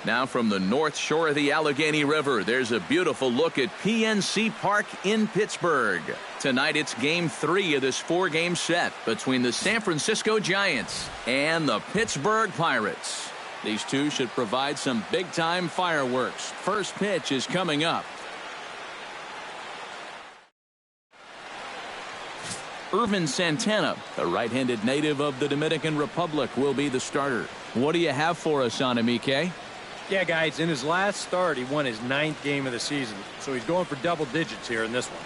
Now from the north shore of the Allegheny River, there's a beautiful look at PNC Park in Pittsburgh. Tonight it's Game 3 of this 4-game set between the San Francisco Giants and the Pittsburgh Pirates. These two should provide some big-time fireworks. First pitch is coming up. Irvin Santana, a right-handed native of the Dominican Republic, will be the starter. What do you have for us on him, EK? Yeah, guys, in his last start, he won his 9th game of the season, so he's going for double digits here in this one.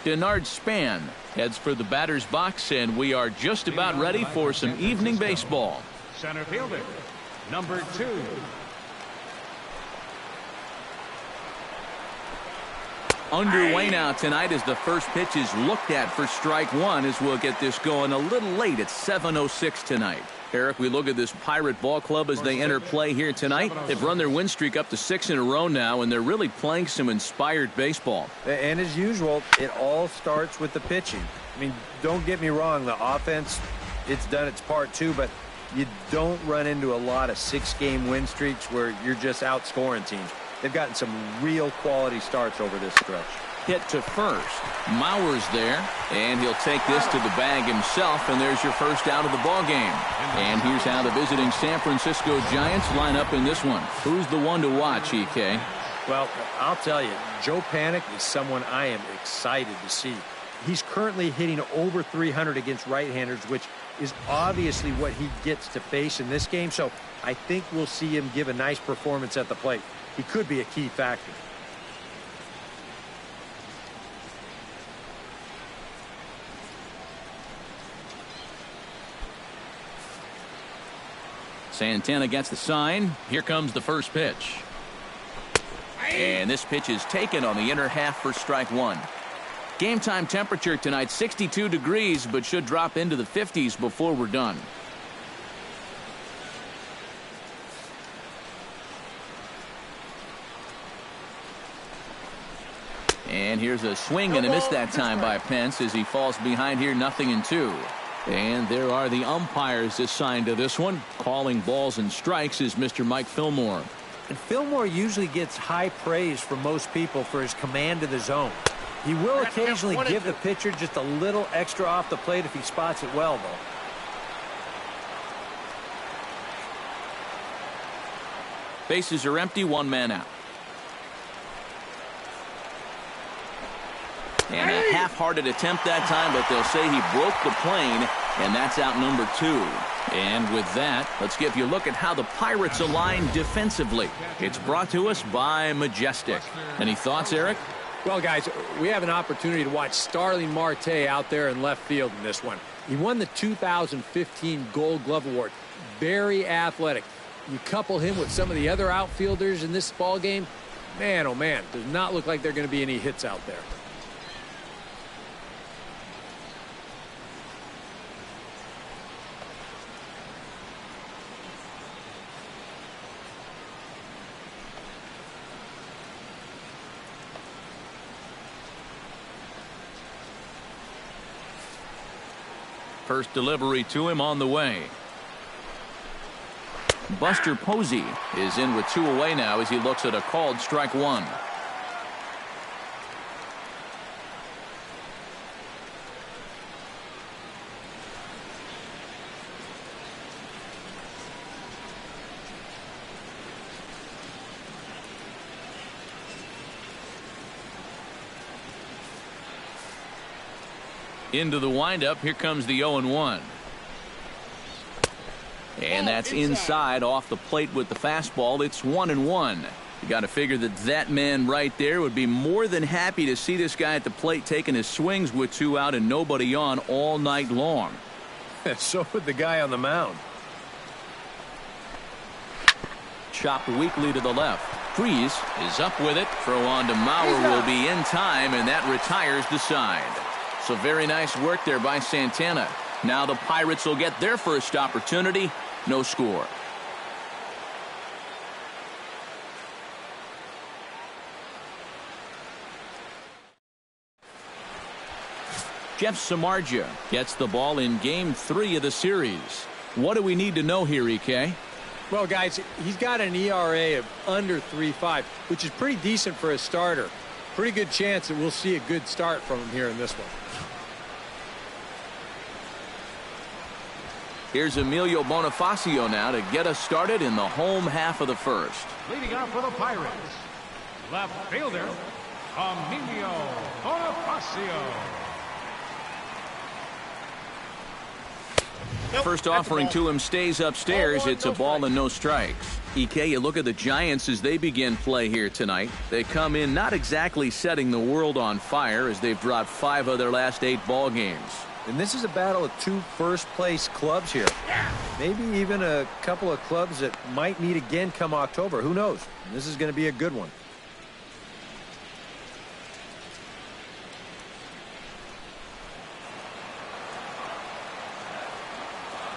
Denard Span heads for the batter's box, and we are just about ready for some evening baseball. Center fielder, number 2. Underway now tonight as the first pitch is looked at for strike one, as we'll get this going a little late at 7:06 tonight. Eric, we look at this Pirate ball club as they enter play here tonight. They've run their win streak up to 6 in a row now, and they're really playing some inspired baseball. And as usual, it all starts with the pitching. I mean, don't get me wrong, the offense, it's done its part too, but you don't run into a lot of 6-game win streaks where you're just outscoring teams. They've gotten some real quality starts over this stretch. Hit to first. Mauer's there, and he'll take this to the bag himself, and there's your first out of the ball game. And here's how the visiting San Francisco Giants line up in this one. Who's the one to watch, EK? Well, I'll tell you, Joe Panik is someone I am excited to see. He's currently hitting over 300 against right-handers, which is obviously what he gets to face in this game, so I think we'll see him give a nice performance at the plate. He could be a key factor. Santana gets the sign. Here comes the first pitch. And this pitch is taken on the inner half for strike one. Game time temperature tonight 62 degrees, but should drop into the 50s before we're done. And here's a swing and a miss that time by Pence as he falls behind here 0-2. And there are the umpires assigned to this one. Calling balls and strikes is Mr. Mike Fillmore. And Fillmore usually gets high praise from most people for his command of the zone. He will occasionally give the pitcher just a little extra off the plate if he spots it well, though. Bases are empty, one man out. And a half-hearted attempt that time, but they'll say he broke the plane, and that's out number 2. And with that, let's give you a look at how the Pirates align defensively. It's brought to us by Majestic. Any thoughts, Eric? Well, guys, we have an opportunity to watch Starling Marte out there in left field in this one. He won the 2015 Gold Glove Award. Very athletic. You couple him with some of the other outfielders in this ball game, man, oh man, does not look like there are going to be any hits out there. First delivery to him on the way. Buster Posey is in with 2 away now as he looks at a called strike one. Into the windup. Here comes the 0-1. And that's inside off the plate with the fastball. It's 1-1. You got to figure that that man right there would be more than happy to see this guy at the plate taking his swings with 2 out and nobody on all night long. So would the guy on the mound. Chopped weakly to the left. Freeze is up with it. Throw on to Mauer will be in time, and that retires the side. So very nice work there by Santana. Now the Pirates will get their first opportunity. No score. Jeff Samardzija gets the ball in Game 3 of the series. What do we need to know here, EK? Well, guys, he's got an ERA of under 3.5, which is pretty decent for a starter. Pretty good chance that we'll see a good start from him here in this one. Here's Emilio Bonifacio now to get us started in the home half of the first. Leading out for the Pirates, left fielder, Emilio Bonifacio. First offering to him stays upstairs. It's a ball and no strikes. EK, you look at the Giants as they begin play here tonight. They come in not exactly setting the world on fire as they've dropped 5 of their last 8 ball games. And this is a battle of 2 first-place clubs here. Maybe even a couple of clubs that might meet again come October. Who knows? This is going to be a good one.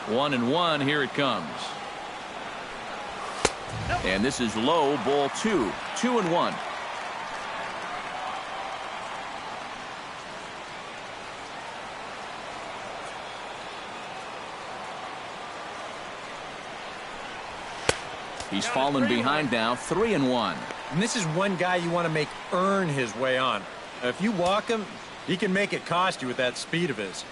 1-1, here it comes. And this is low, ball 2. 2-1. He's fallen behind now, 3-1. And this is one guy you want to make earn his way on. If you walk him, he can make it cost you with that speed of his.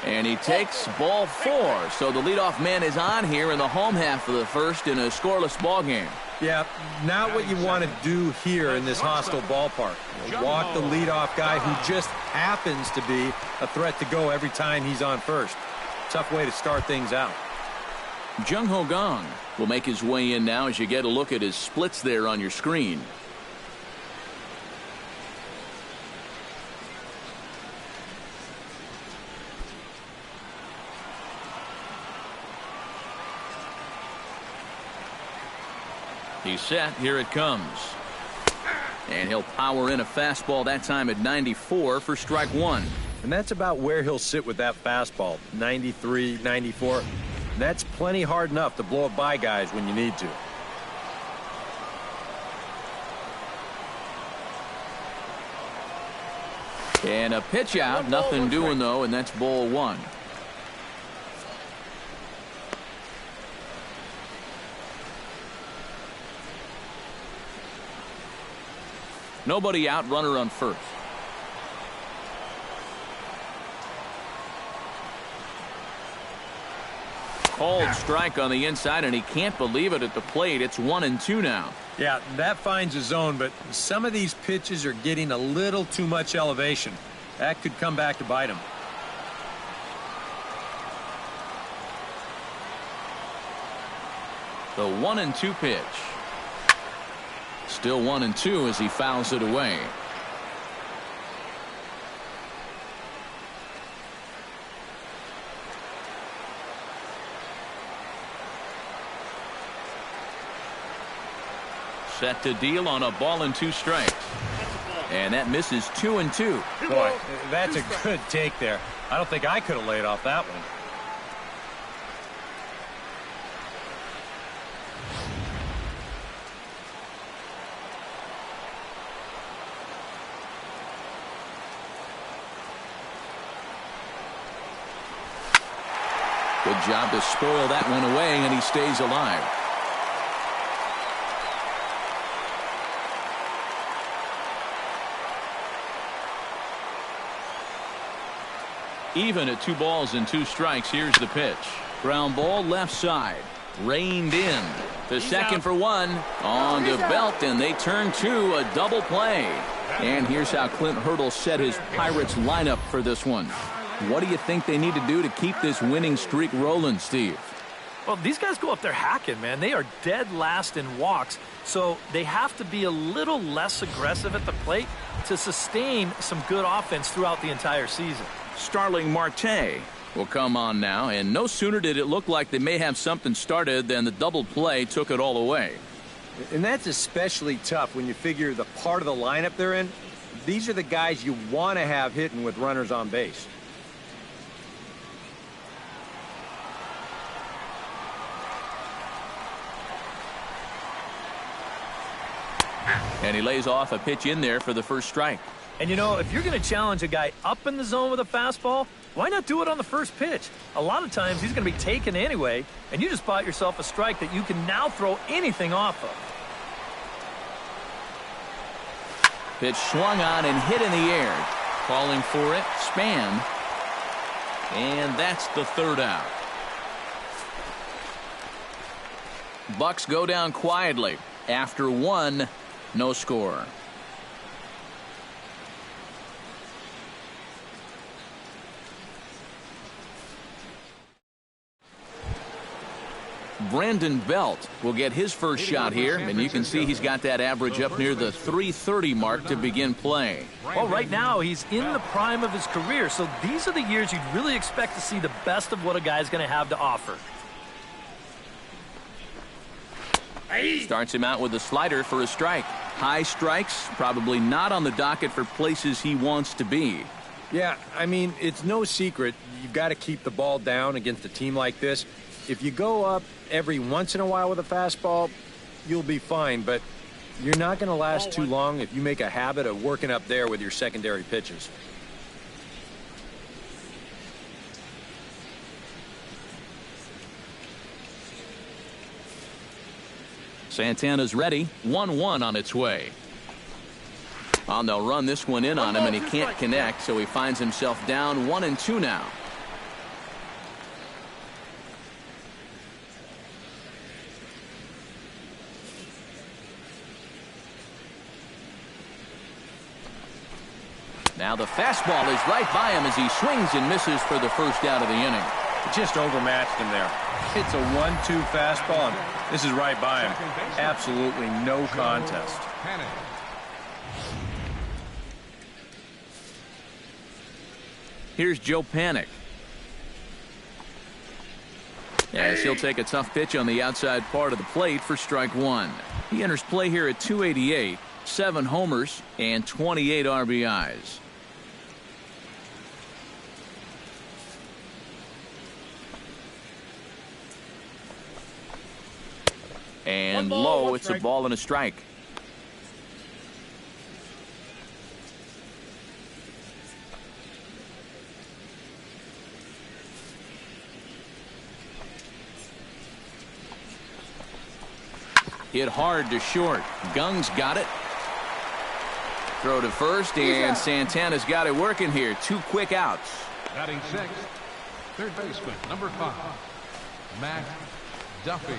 And he takes ball 4. So the leadoff man is on here in the home half of the first in a scoreless ball game. Yeah, not what you want to do here in this hostile ballpark. Walk the leadoff guy who just happens to be a threat to go every time he's on first. Tough way to start things out. Jung Ho Gong will make his way in now as you get a look at his splits there on your screen. He's set. Here it comes. And he'll power in a fastball that time at 94 for strike 1. And that's about where he'll sit with that fastball. 93, 94. That's plenty hard enough to blow it by guys when you need to. And a pitch out. Nothing doing, though, and that's ball 1. Nobody out, runner on first. Called strike on the inside, and he can't believe it at the plate. It's 1-2 now. Yeah, that finds a zone, but some of these pitches are getting a little too much elevation. That could come back to bite him. The 1-2 pitch. Still 1-2 as he fouls it away. Set to deal on a ball and 2 strikes. And that misses 2-2. Boy, that's a good take there. I don't think I could have laid off that one. Good job to spoil that one away, and he stays alive. Even at 2 balls and 2 strikes. Here's the pitch. Ground ball left side. Reined in. The second for 1. On to Belt, and they turn 2. A double play. And here's how Clint Hurdle set his Pirates lineup for this one. What do you think they need to do to keep this winning streak rolling, Steve? Well, these guys go up there hacking, man. They are dead last in walks, so they have to be a little less aggressive at the plate to sustain some good offense throughout the entire season. Starling Marte will come on now, and no sooner did it look like they may have something started than the double play took it all away. And that's especially tough when you figure the part of the lineup they're in. These are the guys you want to have hitting with runners on base. And he lays off a pitch in there for the first strike. And, you know, if you're going to challenge a guy up in the zone with a fastball, why not do it on the first pitch? A lot of times he's going to be taken anyway, and you just bought yourself a strike that you can now throw anything off of. Pitch swung on and hit in the air. Calling for it, Span. And that's the third out. Bucks go down quietly. After one, no score. Brandon Belt will get his first shot here, and you can see he's got that average up near the 330 mark to begin play. Well, right now he's in the prime of his career, so these are the years you'd really expect to see the best of what a guy's going to have to offer. Starts him out with a slider for a strike. High strikes, probably not on the docket for places he wants to be. Yeah, I mean, it's no secret. You've got to keep the ball down against a team like this. If you go up every once in a while with a fastball, you'll be fine, but you're not going to last too long if you make a habit of working up there with your secondary pitches. Santana's ready. 1-1 on its way. Oh, they'll run this one in on him, and he can't connect, so he finds himself down 1-2 now. Now the fastball is right by him as he swings and misses for the first out of the inning. Just overmatched him there. It's a 1-2 fastball, and this is right by him. Absolutely no contest. Here's Joe Panik. As he'll take a tough pitch on the outside part of the plate for strike one. He enters play here at 288, 7 homers, and 28 RBIs. And low, it's a ball and a strike. Hit hard to short. Gung's got it. Throw to first, and Santana's got it working here. 2 quick outs. Batting sixth, third baseman, number 5, Matt Duffy.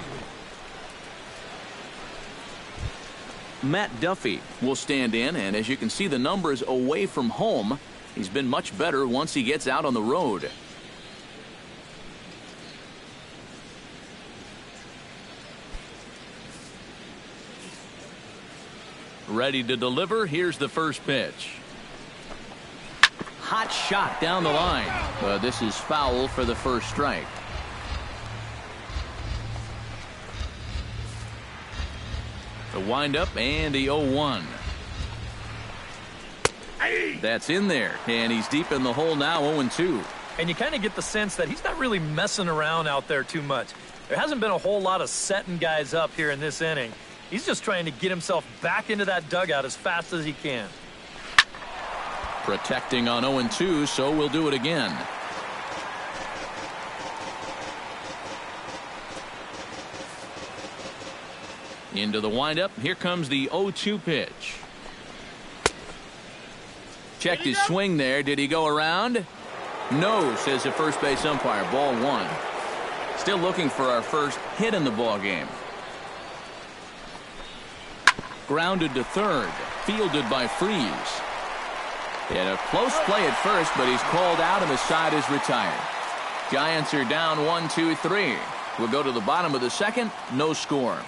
Matt Duffy will stand in, and as you can see the numbers away from home, he's been much better once he gets out on the road. Ready to deliver. Here's the first pitch. Hot shot down the line. This is foul for the first strike. The windup and the 0-1. That's in there, and he's deep in the hole now, 0-2. And you kind of get the sense that he's not really messing around out there too much. There hasn't been a whole lot of setting guys up here in this inning. He's just trying to get himself back into that dugout as fast as he can. Protecting on 0-2, so we'll do it again. Into the windup. Here comes the 0-2 pitch. Checked his swing there. Did he go around? No, says the first base umpire. Ball 1. Still looking for our first hit in the ball game. Grounded to third. Fielded by Freese. He had a close play at first, but he's called out and the side is retired. Giants are down 1-2-3. We'll go to the bottom of the second. No score.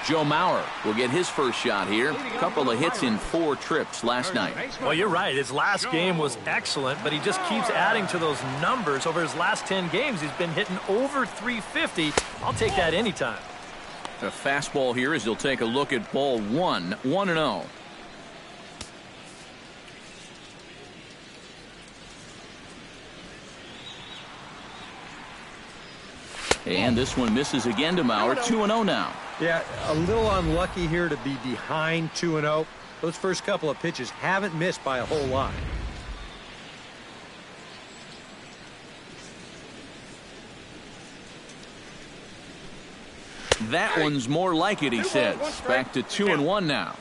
Joe Mauer will get his first shot here. A couple of hits in 4 trips last night. Well, you're right. His last game was excellent, but he just keeps adding to those numbers. Over his last 10 games, he's been hitting over 350. I'll take that anytime. A fastball here as he'll take a look at ball 1, 1-0. And this one misses again to Mauer. 2-0 now. Yeah, a little unlucky here to be behind 2-0. Those first couple of pitches haven't missed by a whole lot. That one's more like it, he says. Back to 2-1 now.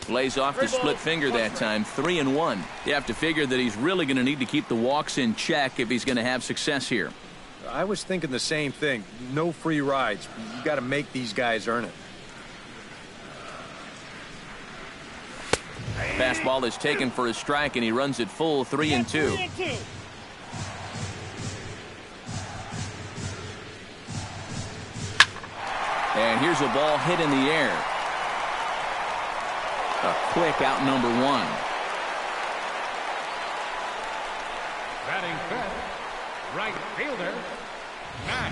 Lays off the split finger that time. 3-1. You have to figure that he's really going to need to keep the walks in check if he's going to have success here. I was thinking the same thing. No free rides. You got to make these guys earn it. Fastball is taken for a strike, and he runs it full. 3-2. And here's a ball hit in the air. A quick out, number 1. Batting fifth, right fielder, Matt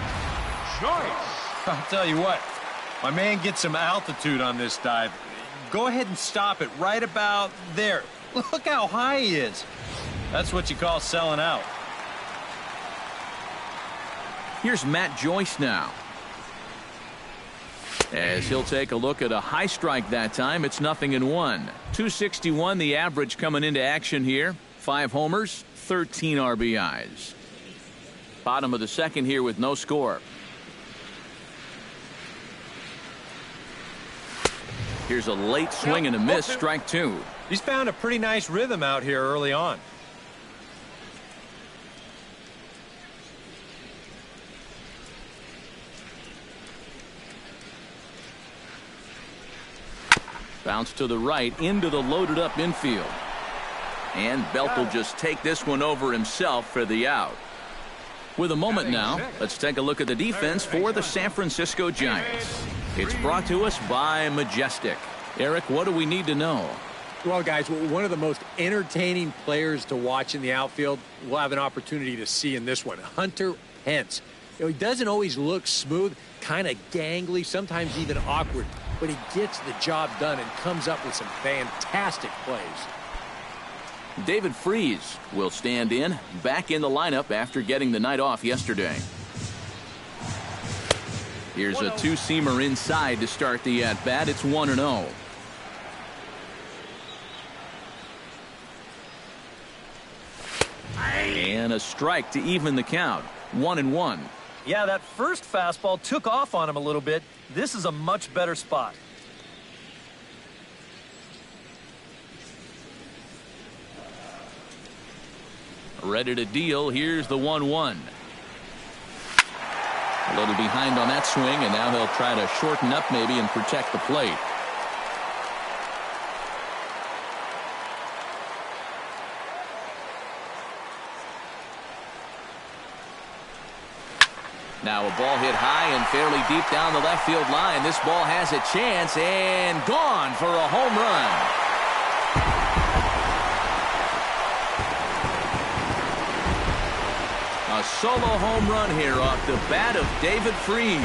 Joyce. I'll tell you what, my man gets some altitude on this dive. Go ahead and stop it right about there. Look how high he is. That's what you call selling out. Here's Matt Joyce now. As he'll take a look at a high strike that time. It's 0-1. 261 the average coming into action here. 5 homers, 13 RBIs. Bottom of the second here with no score. Here's a late swing and a miss. Strike 2. He's found a pretty nice rhythm out here early on. Bounce to the right into the loaded up infield. And Belt will just take this one over himself for the out. With a moment now, let's take a look at the defense for the San Francisco Giants. It's brought to us by Majestic. Eric, what do we need to know? Well, guys, one of the most entertaining players to watch in the outfield we'll have an opportunity to see in this one. Hunter Pence. You know, he doesn't always look smooth, kind of gangly, sometimes even awkward, but he gets the job done and comes up with some fantastic plays. David Freese will stand in, back in the lineup after getting the night off yesterday. Here's a two-seamer inside to start the at-bat. It's 1-0. And a strike to even the count. 1-1. Yeah, that first fastball took off on him a little bit. This is a much better spot. Ready to deal. Here's the 1-1. A little behind on that swing, and now he'll try to shorten up maybe and protect the plate. Now a ball hit high and fairly deep down the left field line. This ball has a chance and gone for a home run. A solo home run here off the bat of David Freese.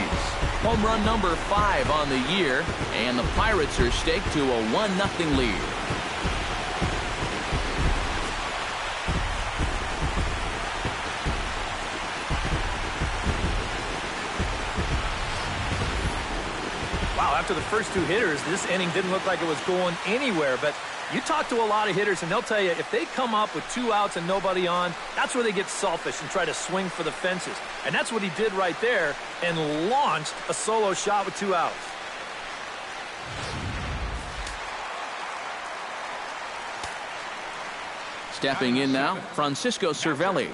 Home run number 5 on the year, and the Pirates are staked to a 1-0 lead. After the first 2 hitters, this inning didn't look like it was going anywhere. But you talk to a lot of hitters, and they'll tell you if they come up with 2 outs and nobody on, that's where they get selfish and try to swing for the fences. And that's what he did right there and launched a solo shot with 2 outs. Stepping in now, Francisco Cervelli.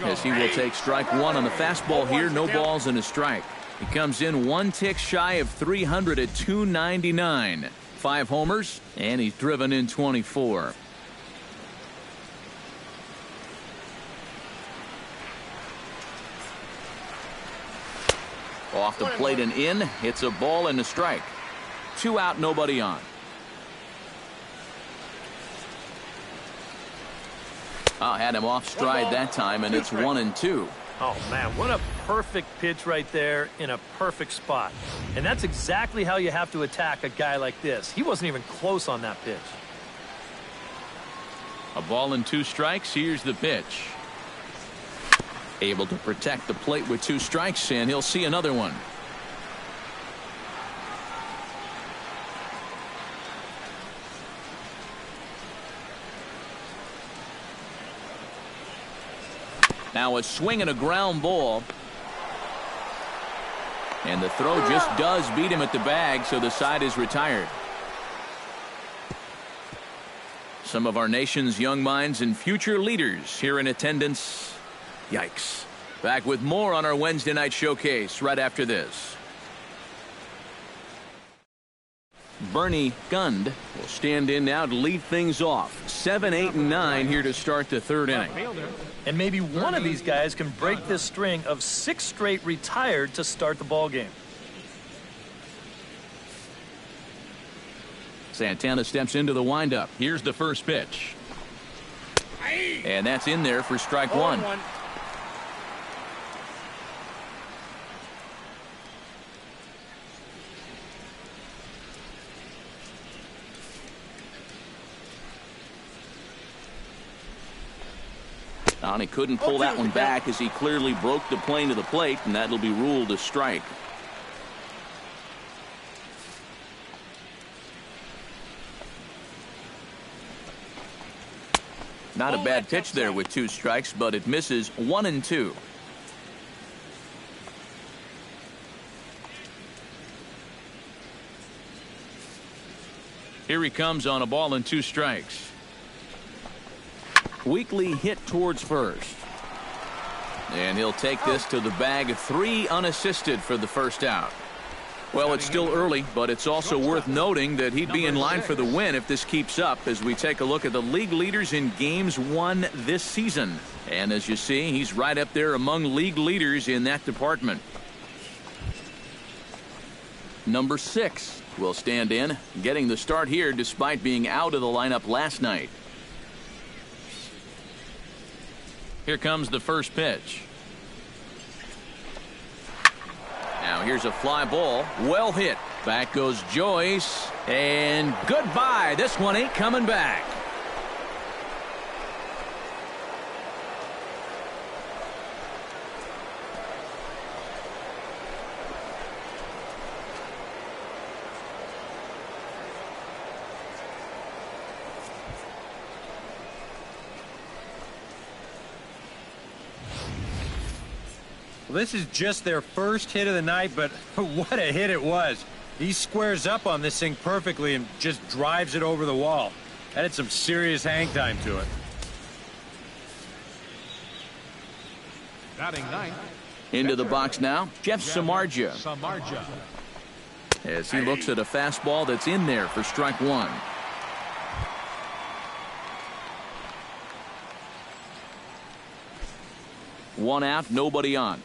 As he will take strike 1 on the fastball here. No balls and a strike. He comes in 1 tick shy of 300 at 299. 5 homers, and he's driven in 24. Off the plate and in. It's a ball and a strike. 2 out, nobody on. Had him off stride that time, and it's 1-2. Oh, man, what a perfect pitch right there in a perfect spot. And that's exactly how you have to attack a guy like this. He wasn't even close on that pitch. A ball and 2 strikes. Here's the pitch. Able to protect the plate with 2 strikes, and he'll see another one. Now a swing and a ground ball. And the throw just does beat him at the bag, so the side is retired. Some of our nation's young minds and future leaders here in attendance. Yikes. Back with more on our Wednesday night showcase right after this. Bernie Gund will stand in now to lead things off. 7, 8, and 9 here to start the 3rd inning. And maybe one of these guys can break this string of 6 straight retired to start the ball game. Santana steps into the windup. Here's the first pitch. And that's in there for strike 1. And he couldn't pull that one back as he clearly broke the plane to the plate, and that'll be ruled a strike. Not a bad pitch there with 2 strikes, but it misses 1 and 2. Here he comes on a ball and 2 strikes. Weakly hit towards first. And he'll take this to the bag. 3 unassisted for the first out. Well, it's still early, but it's also worth noting that he'd be in line for the win if this keeps up as we take a look at the league leaders in games won this season. And as you see, he's right up there among league leaders in that department. Number 6 will stand in, getting the start here despite being out of the lineup last night. Here comes the first pitch. Now here's a fly ball. Well hit. Back goes Joyce. And goodbye. This one ain't coming back. Well, this is just their first hit of the night, but what a hit it was. He squares up on this thing perfectly and just drives it over the wall. That had some serious hang time to it. Batting 9th. Into the box now, Jeff Samardzija. As he looks at a fastball that's in there for strike 1. One out, nobody on.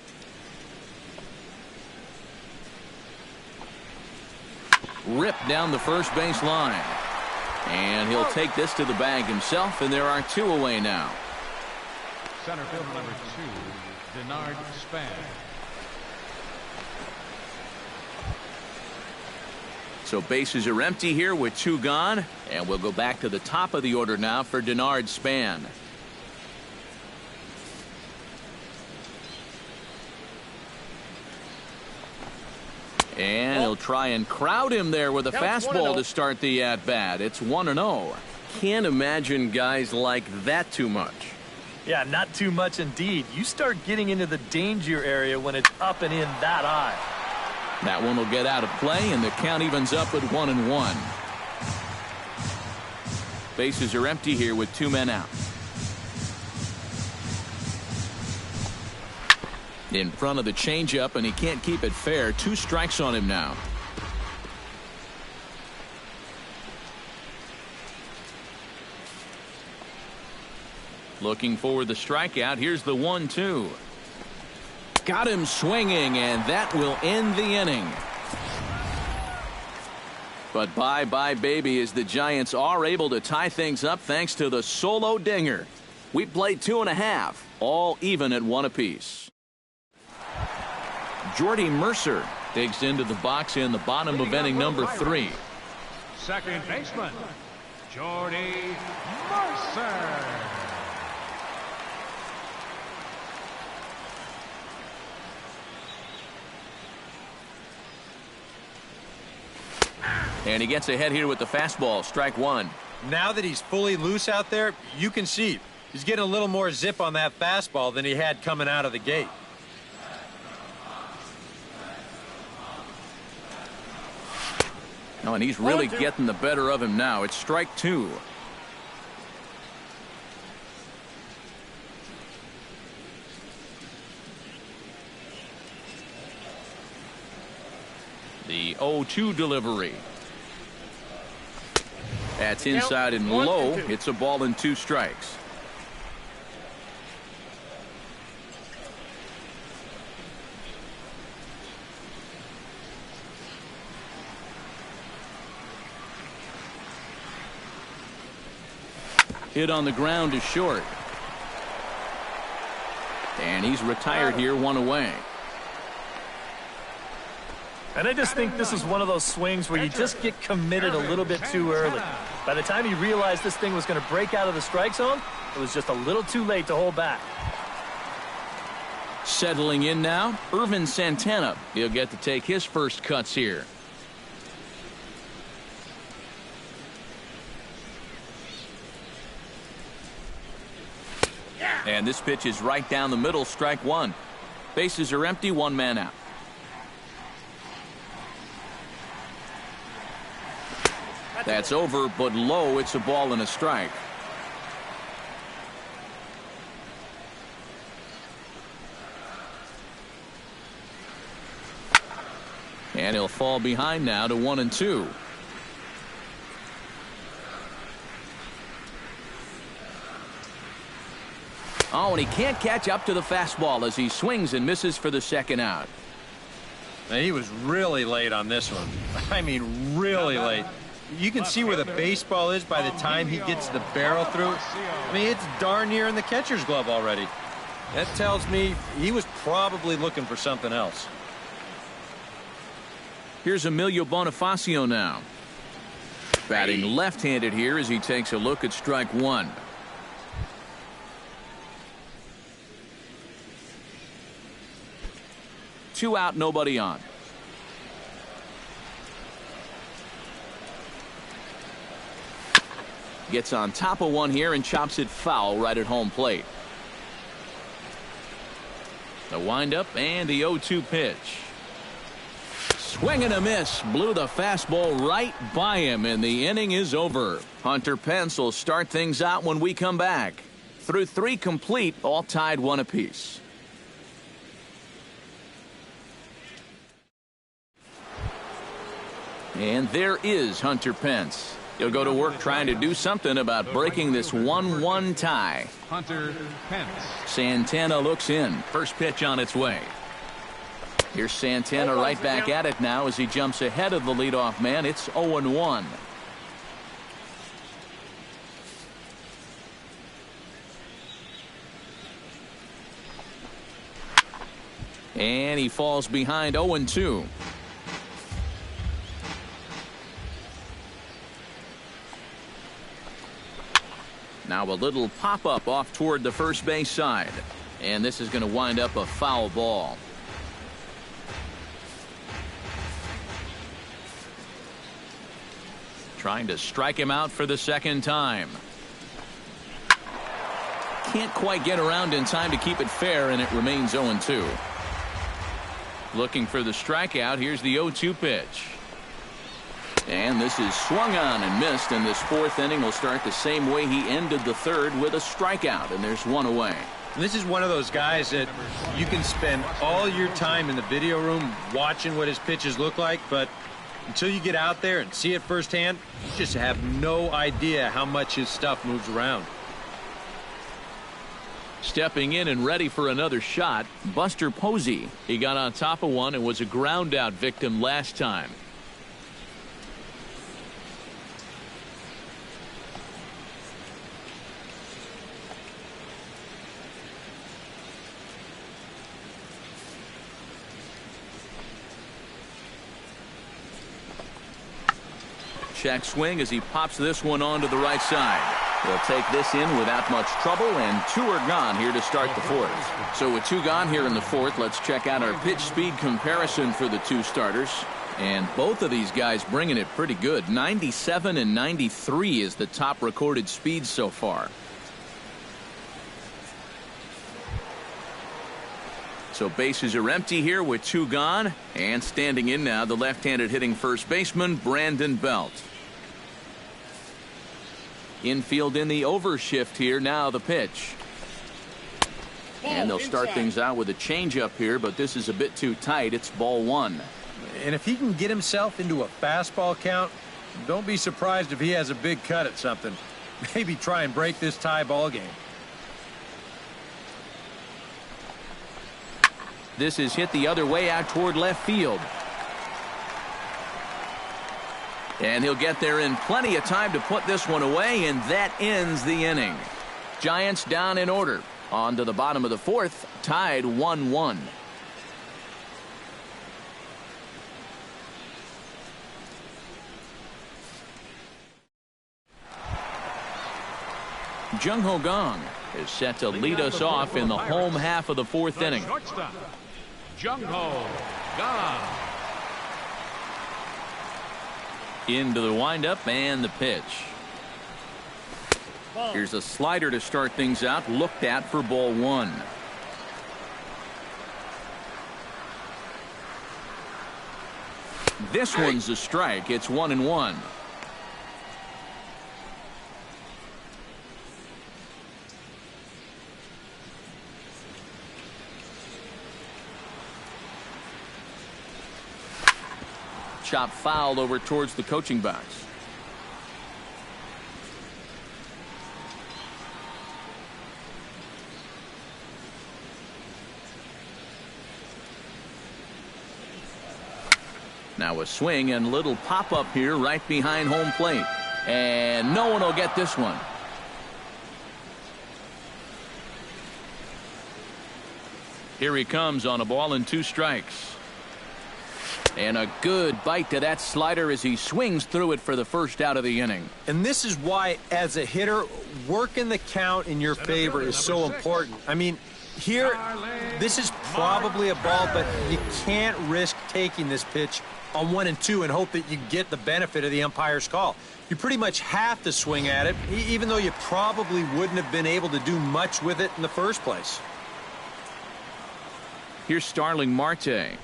Ripped down the first base line. And he'll take this to the bag himself, and there are 2 away now. Center fielder number 2, Denard Span. So bases are empty here with 2 gone, and we'll go back to the top of the order now for Denard Span. And he'll try and crowd him there with a fastball to start the at-bat. It's 1-0. Can't imagine guys like that too much. Yeah, not too much indeed. You start getting into the danger area when it's up and in that high. That one will get out of play, and the count evens up at 1-1. Bases are empty here with 2 men out. In front of the changeup, and he can't keep it fair. 2 strikes on him now. Looking for the strikeout. Here's the 1-2. Got him swinging, and that will end the inning. But bye-bye, baby, as the Giants are able to tie things up thanks to the solo dinger. We played 2.5, all even at 1 apiece. Jordy Mercer digs into the box in the bottom of inning number 3. Second baseman, Jordy Mercer. And he gets ahead here with the fastball, strike 1. Now that he's fully loose out there, you can see he's getting a little more zip on that fastball than he had coming out of the gate. Oh, and he's really getting the better of him now. It's strike 2. The 0-2 delivery. That's inside and low. It's a ball and 2 strikes. Hit on the ground is short. And he's retired here, 1 away. And I just think this is one of those swings where you just get committed a little bit too early. By the time you realized this thing was going to break out of the strike zone, it was just a little too late to hold back. Settling in now, Irvin Santana. He'll get to take his first cuts here. And this pitch is right down the middle, strike 1. Bases are empty, 1 man out. That's over, but low. It's a ball and a strike. And he'll fall behind now to 1-2. Oh, and he can't catch up to the fastball as he swings and misses for the second out. Now, he was really late on this one. I mean, really late. You can see where the baseball is by the time he gets the barrel through. I mean, it's darn near in the catcher's glove already. That tells me he was probably looking for something else. Here's Emilio Bonifacio now. Batting left-handed here as he takes a look at strike 1. Two out, nobody on. Gets on top of one here and chops it foul right at home plate. The windup and the 0-2 pitch. Swing and a miss. Blew the fastball right by him, and the inning is over. Hunter Pence will start things out when we come back. Through 3 complete, all tied 1 apiece. And there is Hunter Pence. He'll go to work trying to do something about breaking this 1-1 tie. Hunter Pence. Santana looks in. First pitch on its way. Here's Santana right back at it now as he jumps ahead of the leadoff man. It's 0-1. And he falls behind 0-2. Now a little pop-up off toward the first base side. And this is going to wind up a foul ball. Trying to strike him out for the second time. Can't quite get around in time to keep it fair, and it remains 0-2. Looking for the strikeout. Here's the 0-2 pitch. And this is swung on and missed, and this 4th inning will start the same way he ended the 3rd with a strikeout, and there's 1 away. This is one of those guys that you can spend all your time in the video room watching what his pitches look like, but until you get out there and see it firsthand, you just have no idea how much his stuff moves around. Stepping in and ready for another shot, Buster Posey. He got on top of one and was a ground out victim last time. Check swing as he pops this one onto the right side. He'll take this in without much trouble, and 2 are gone here to start the 4th. So with 2 gone here in the 4th, let's check out our pitch speed comparison for the 2 starters. And both of these guys bringing it pretty good. 97 and 93 is the top recorded speed so far. So bases are empty here with 2 gone. And standing in now, the left-handed hitting first baseman, Brandon Belt. Infield in the overshift here. Now the pitch. And they'll start things out with a changeup here, but this is a bit too tight. It's ball 1. And if he can get himself into a fastball count, don't be surprised if he has a big cut at something. Maybe try and break this tie ball game. This is hit the other way out toward left field. And he'll get there in plenty of time to put this one away, and that ends the inning. Giants down in order. On to the bottom of the 4th, tied 1-1. Jung Ho Gong is set to lead us off in the home half of the 4th inning. Jung Ho Gong. Into the windup and the pitch. Here's a slider to start things out, looked at for ball 1. This one's a strike. It's 1-1. Chop foul over towards the coaching box. Now a swing and little pop-up here right behind home plate. And no one will get this one. Here he comes on a ball and 2 strikes. And a good bite to that slider as he swings through it for the first out of the inning. And this is why, as a hitter, working the count in your favor is so important. I mean, here, this is probably a ball, but you can't risk taking this pitch on 1 and 2 and hope that you get the benefit of the umpire's call. You pretty much have to swing at it, even though you probably wouldn't have been able to do much with it in the first place. Here's Starling Marte.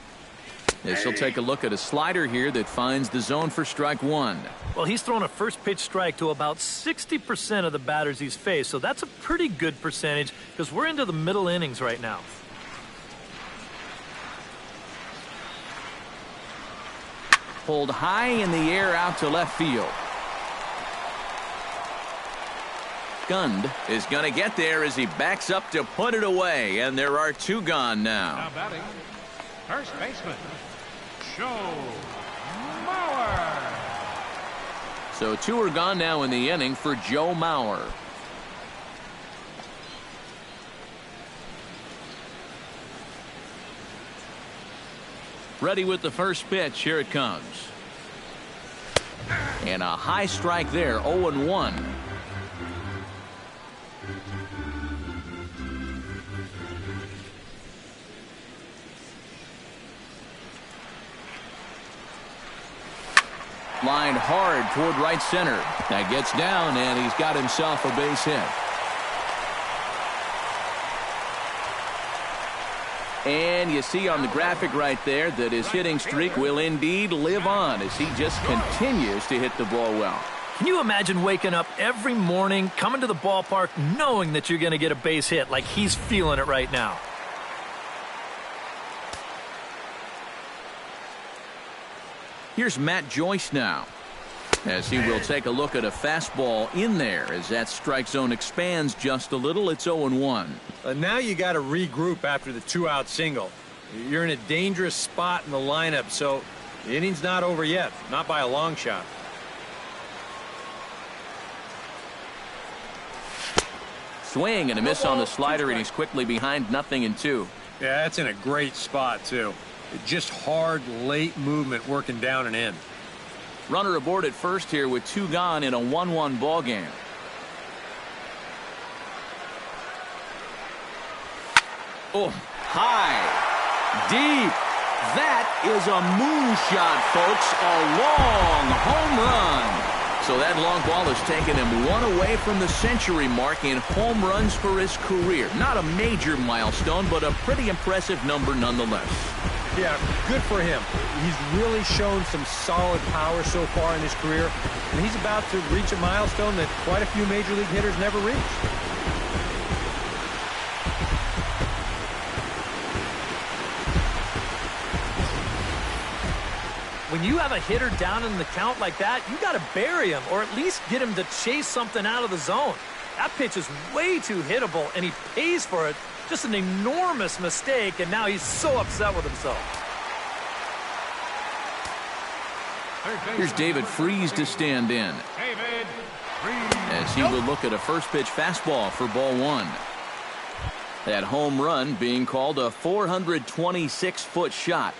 This will take a look at a slider here that finds the zone for strike 1. Well, he's thrown a first pitch strike to about 60% of the batters he's faced, so that's a pretty good percentage because we're into the middle innings right now. Pulled high in the air out to left field. Gund is going to get there as he backs up to put it away, and there are 2 gone now. Now batting, first baseman, Joe Mauer. So 2 are gone now in the inning for Joe Mauer. Ready with the first pitch. Here it comes. And a high strike there. 0-1. Lined hard toward right center. That gets down, and he's got himself a base hit. And you see on the graphic right there that his hitting streak will indeed live on as he just continues to hit the ball well. Can you imagine waking up every morning, coming to the ballpark, knowing that you're going to get a base hit like he's feeling it right now? Here's Matt Joyce now, as he will take a look at a fastball in there as that strike zone expands just a little. It's 0-1. Now you got to regroup after the 2-out single. You're in a dangerous spot in the lineup, so the inning's not over yet, not by a long shot. Swing and a miss on the slider, and he's quickly behind 0-2. Yeah, that's in a great spot, too. Just hard, late movement working down and in. Runner aboard at first here with 2 gone in a 1-1 ball game. Oh, high, deep. That is a moonshot, folks. A long home run. So that long ball has taken him 1 away from the century mark in home runs for his career. Not a major milestone, but a pretty impressive number nonetheless. Yeah, good for him. He's really shown some solid power so far in his career, and he's about to reach a milestone that quite a few major league hitters never reached. When you have a hitter down in the count like that, you got to bury him or at least get him to chase something out of the zone. That pitch is way too hittable, and he pays for it. Just an enormous mistake, and now he's so upset with himself. Here's David Freese to stand in, as he will look at a first pitch fastball for ball 1. That home run being called a 426-foot shot.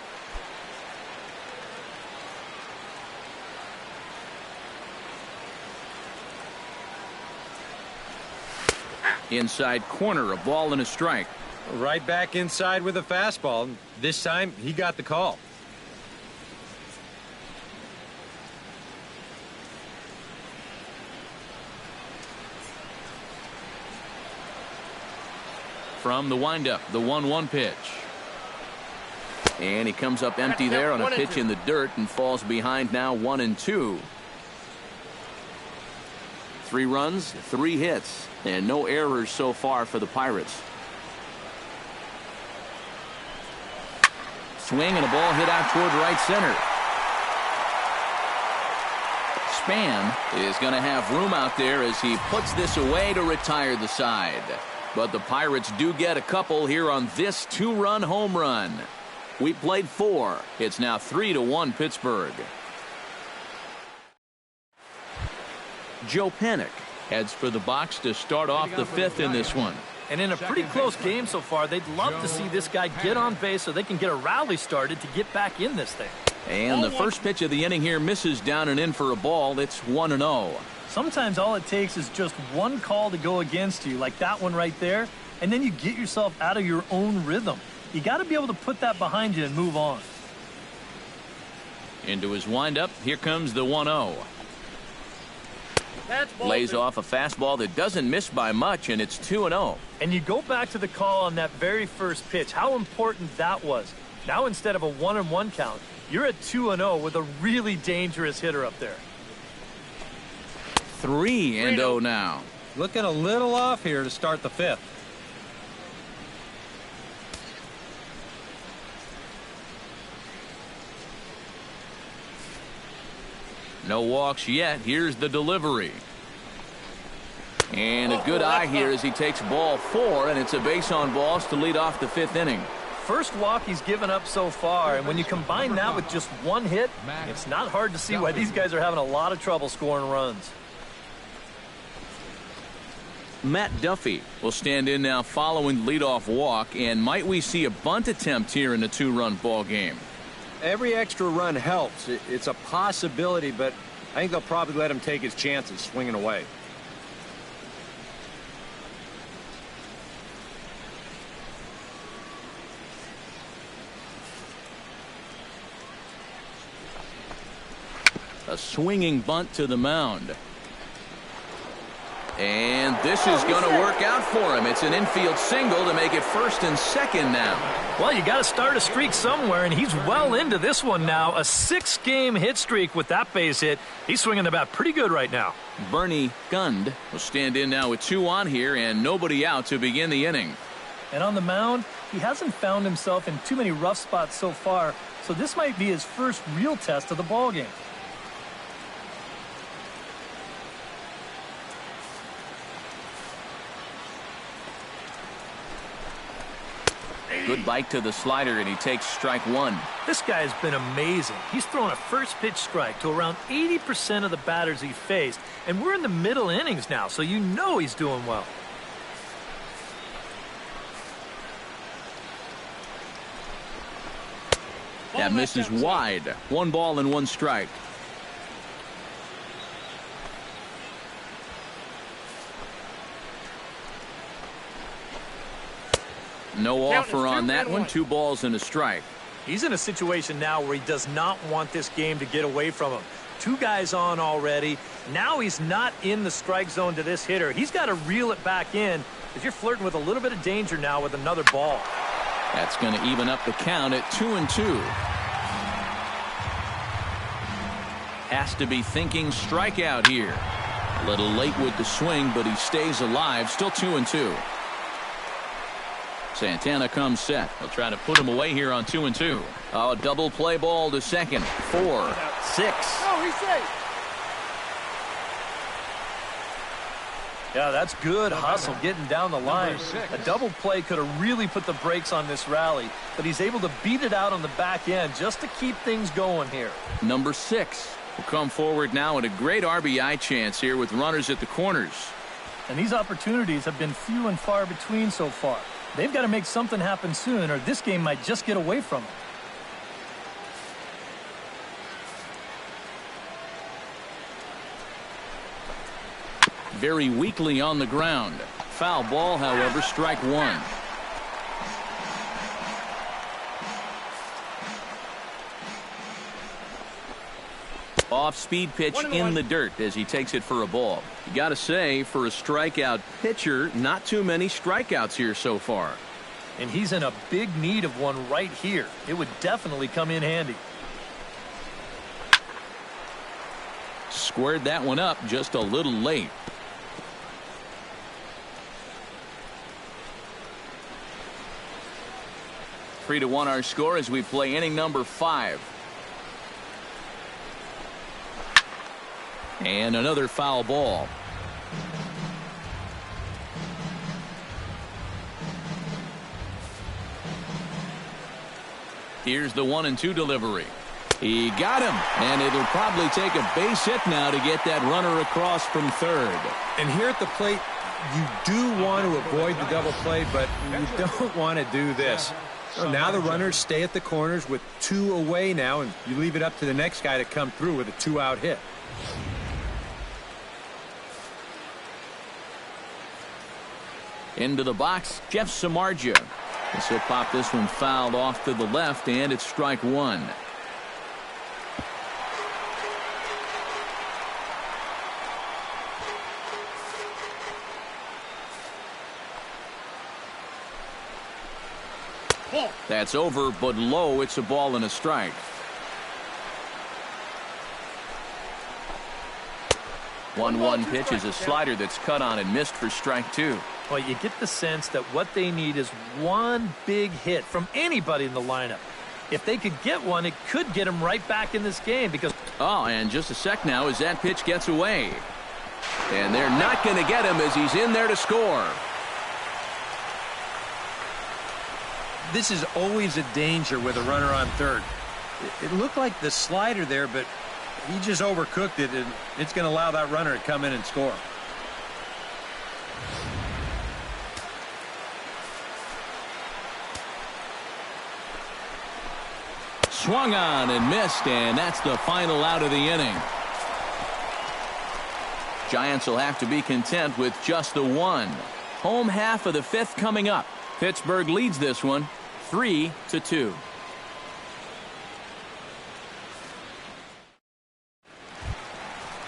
Inside corner, a ball and a strike. Right back inside with a fastball. This time, he got the call. From the windup, the 1-1 pitch. And he comes up empty there on a pitch in the dirt and falls behind now 1-2. 3 runs, 3 hits, and no errors so far for the Pirates. Swing and a ball hit out toward right center. Span is going to have room out there as he puts this away to retire the side. But the Pirates do get a couple here on this 2-run home run. We played 4. It's now 3-1 Pittsburgh. Joe Panik heads for the box to start off the 5th in this one. And in a pretty close game so far, they'd love to see this guy get on base so they can get a rally started to get back in this thing. And the first pitch of the inning here misses down and in for a ball. It's 1-0. Sometimes all it takes is just one call to go against you, like that one right there, and then you get yourself out of your own rhythm. You got to be able to put that behind you and move on. Into his windup, here comes the 1-0. Lays off a fastball that doesn't miss by much, and it's 2-0. And you go back to the call on that very first pitch, how important that was. Now instead of a 1-1 count, you're at 2-0 with a really dangerous hitter up there. 3-0 now. Looking a little off here to start the 5th. No walks yet. Here's the delivery. And a good eye here as he takes ball 4, and it's a base on balls to lead off the 5th inning. First walk he's given up so far, and when you combine that with just 1 hit, it's not hard to see why these guys are having a lot of trouble scoring runs. Matt Duffy will stand in now following the leadoff walk, and might we see a bunt attempt here in the 2-run ball game? Every extra run helps. It's a possibility, but I think they'll probably let him take his chances swinging away. A swinging bunt to the mound. And this is going to work out for him. It's an infield single to make it 1st and 2nd now. Well, you got to start a streak somewhere, and he's well into this one now. A 6-game hit streak with that base hit. He's swinging the bat pretty good right now. Bernie Gund will stand in now with 2 on here and nobody out to begin the inning. And on the mound, he hasn't found himself in too many rough spots so far, so this might be his first real test of the ballgame. Good bite to the slider, and he takes strike 1. This guy has been amazing. He's thrown a first pitch strike to around 80% of the batters he faced, and we're in the middle innings now, so you know he's doing well. That misses wide. 1 ball and 1 strike. No offer on that one. 2 balls and a strike. He's in a situation now where he does not want this game to get away from him. 2 guys on already. Now he's not in the strike zone to this hitter. He's got to reel it back in because you're flirting with a little bit of danger now with another ball. That's going to even up the count at 2-2. Has to be thinking strikeout here. A little late with the swing, but he stays alive. Still 2-2. Santana comes set. He'll try to put him away here on 2-2. Oh, double play ball to second. 4, 6. Oh, he's safe. Yeah, that's good hustle getting down the line. A double play could have really put the brakes on this rally, but he's able to beat it out on the back end just to keep things going here. Number 6 will come forward now at a great RBI chance here with runners at the corners. And these opportunities have been few and far between so far. They've got to make something happen soon, or this game might just get away from them. Very weakly on the ground. Foul ball, however, strike 1. Off-speed pitch in the dirt as he takes it for a ball. You got to say, for a strikeout pitcher, not too many strikeouts here so far. And he's in a big need of one right here. It would definitely come in handy. Squared that one up just a little late. Three to 1 our score as we play inning number 5. And another foul ball. Here's the 1-2 delivery. He got him, and it'll probably take a base hit now to get that runner across from third. And here at the plate, you do want to avoid the double play, but you don't want to do this. So now the runners stay at the corners with 2 away now, and you leave it up to the next guy to come through with a 2-out hit. Into the box, Jeff Samardzija. He'll pop this one fouled off to the left, and it's strike 1. That's over, but low. It's a ball and a strike. 1-1 pitch is a slider that's cut on and missed for strike 2. Well, you get the sense that what they need is one big hit from anybody in the lineup. If they could get one, it could get them right back in this game because... Oh, and just a sec now as that pitch gets away. And they're not going to get him as he's in there to score. This is always a danger with a runner on third. It looked like the slider there, but he just overcooked it, and it's going to allow that runner to come in and score. Swung on and missed, and that's the final out of the inning. Giants will have to be content with just the 1. Home half of the 5th coming up. Pittsburgh leads this one 3-2.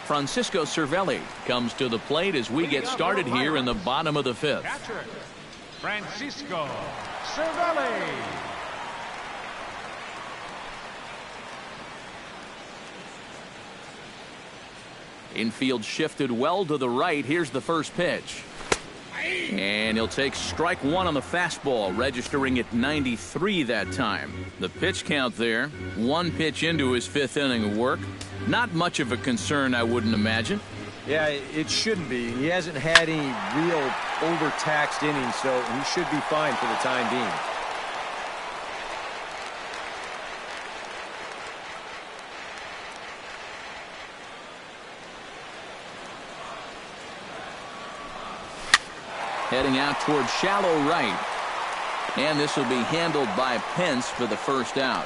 Francisco Cervelli comes to the plate as we get started here in the bottom of the 5th. Catcher, Francisco Cervelli. Infield shifted well to the right. Here's the first pitch. And he'll take strike 1 on the fastball, registering at 93 that time. The pitch count there, 1 pitch into his 5th inning of work. Not much of a concern, I wouldn't imagine. Yeah, it shouldn't be. He hasn't had any real overtaxed innings, so he should be fine for the time being. Heading out towards shallow right. And this will be handled by Pence for the first out.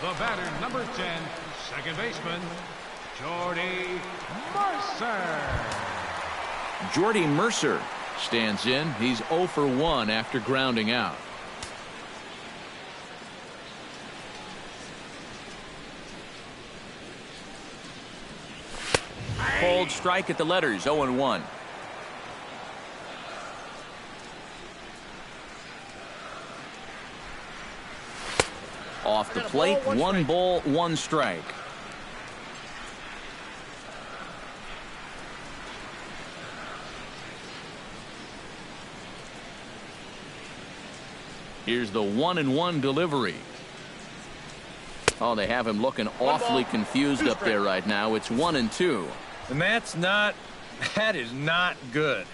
The batter, number 10, second baseman, Jordy Mercer. Jordy Mercer Stands in. He's 0 for 1 after grounding out. Cold strike at the letters, 0-1. Off the plate, 1 ball, 1 strike. Here's the 1-1 delivery. Oh, they have him looking awfully confused up there right now. It's 1-2. And that is not good.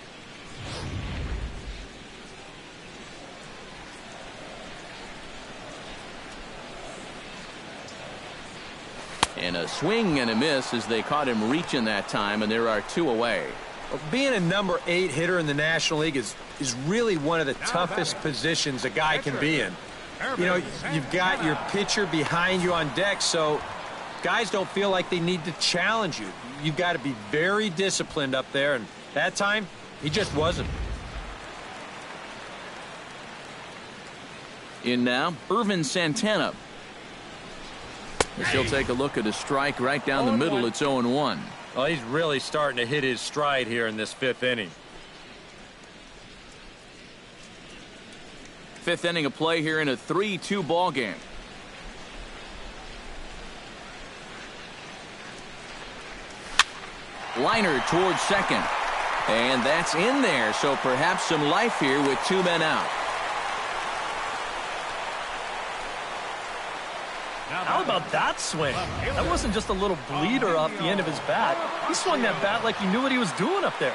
And a swing and a miss as they caught him reaching that time, and there are 2 away. Well, being a number 8 hitter in the National League is really one of the toughest positions a guy can be in. You know, you've got your pitcher behind you on deck, so guys don't feel like they need to challenge you. You've got to be very disciplined up there, and that time, he just wasn't. In now, Irvin Santana. He'll take a look at a strike right down the middle. It's 0-1. Well, he's really starting to hit his stride here in this 5th inning. 5th inning of play here in a 3-2 ball game. Liner towards second. And that's in there, so perhaps some life here with 2 men out. How about that swing? That wasn't just a little bleeder off the end of his bat. He swung that bat like he knew what he was doing up there.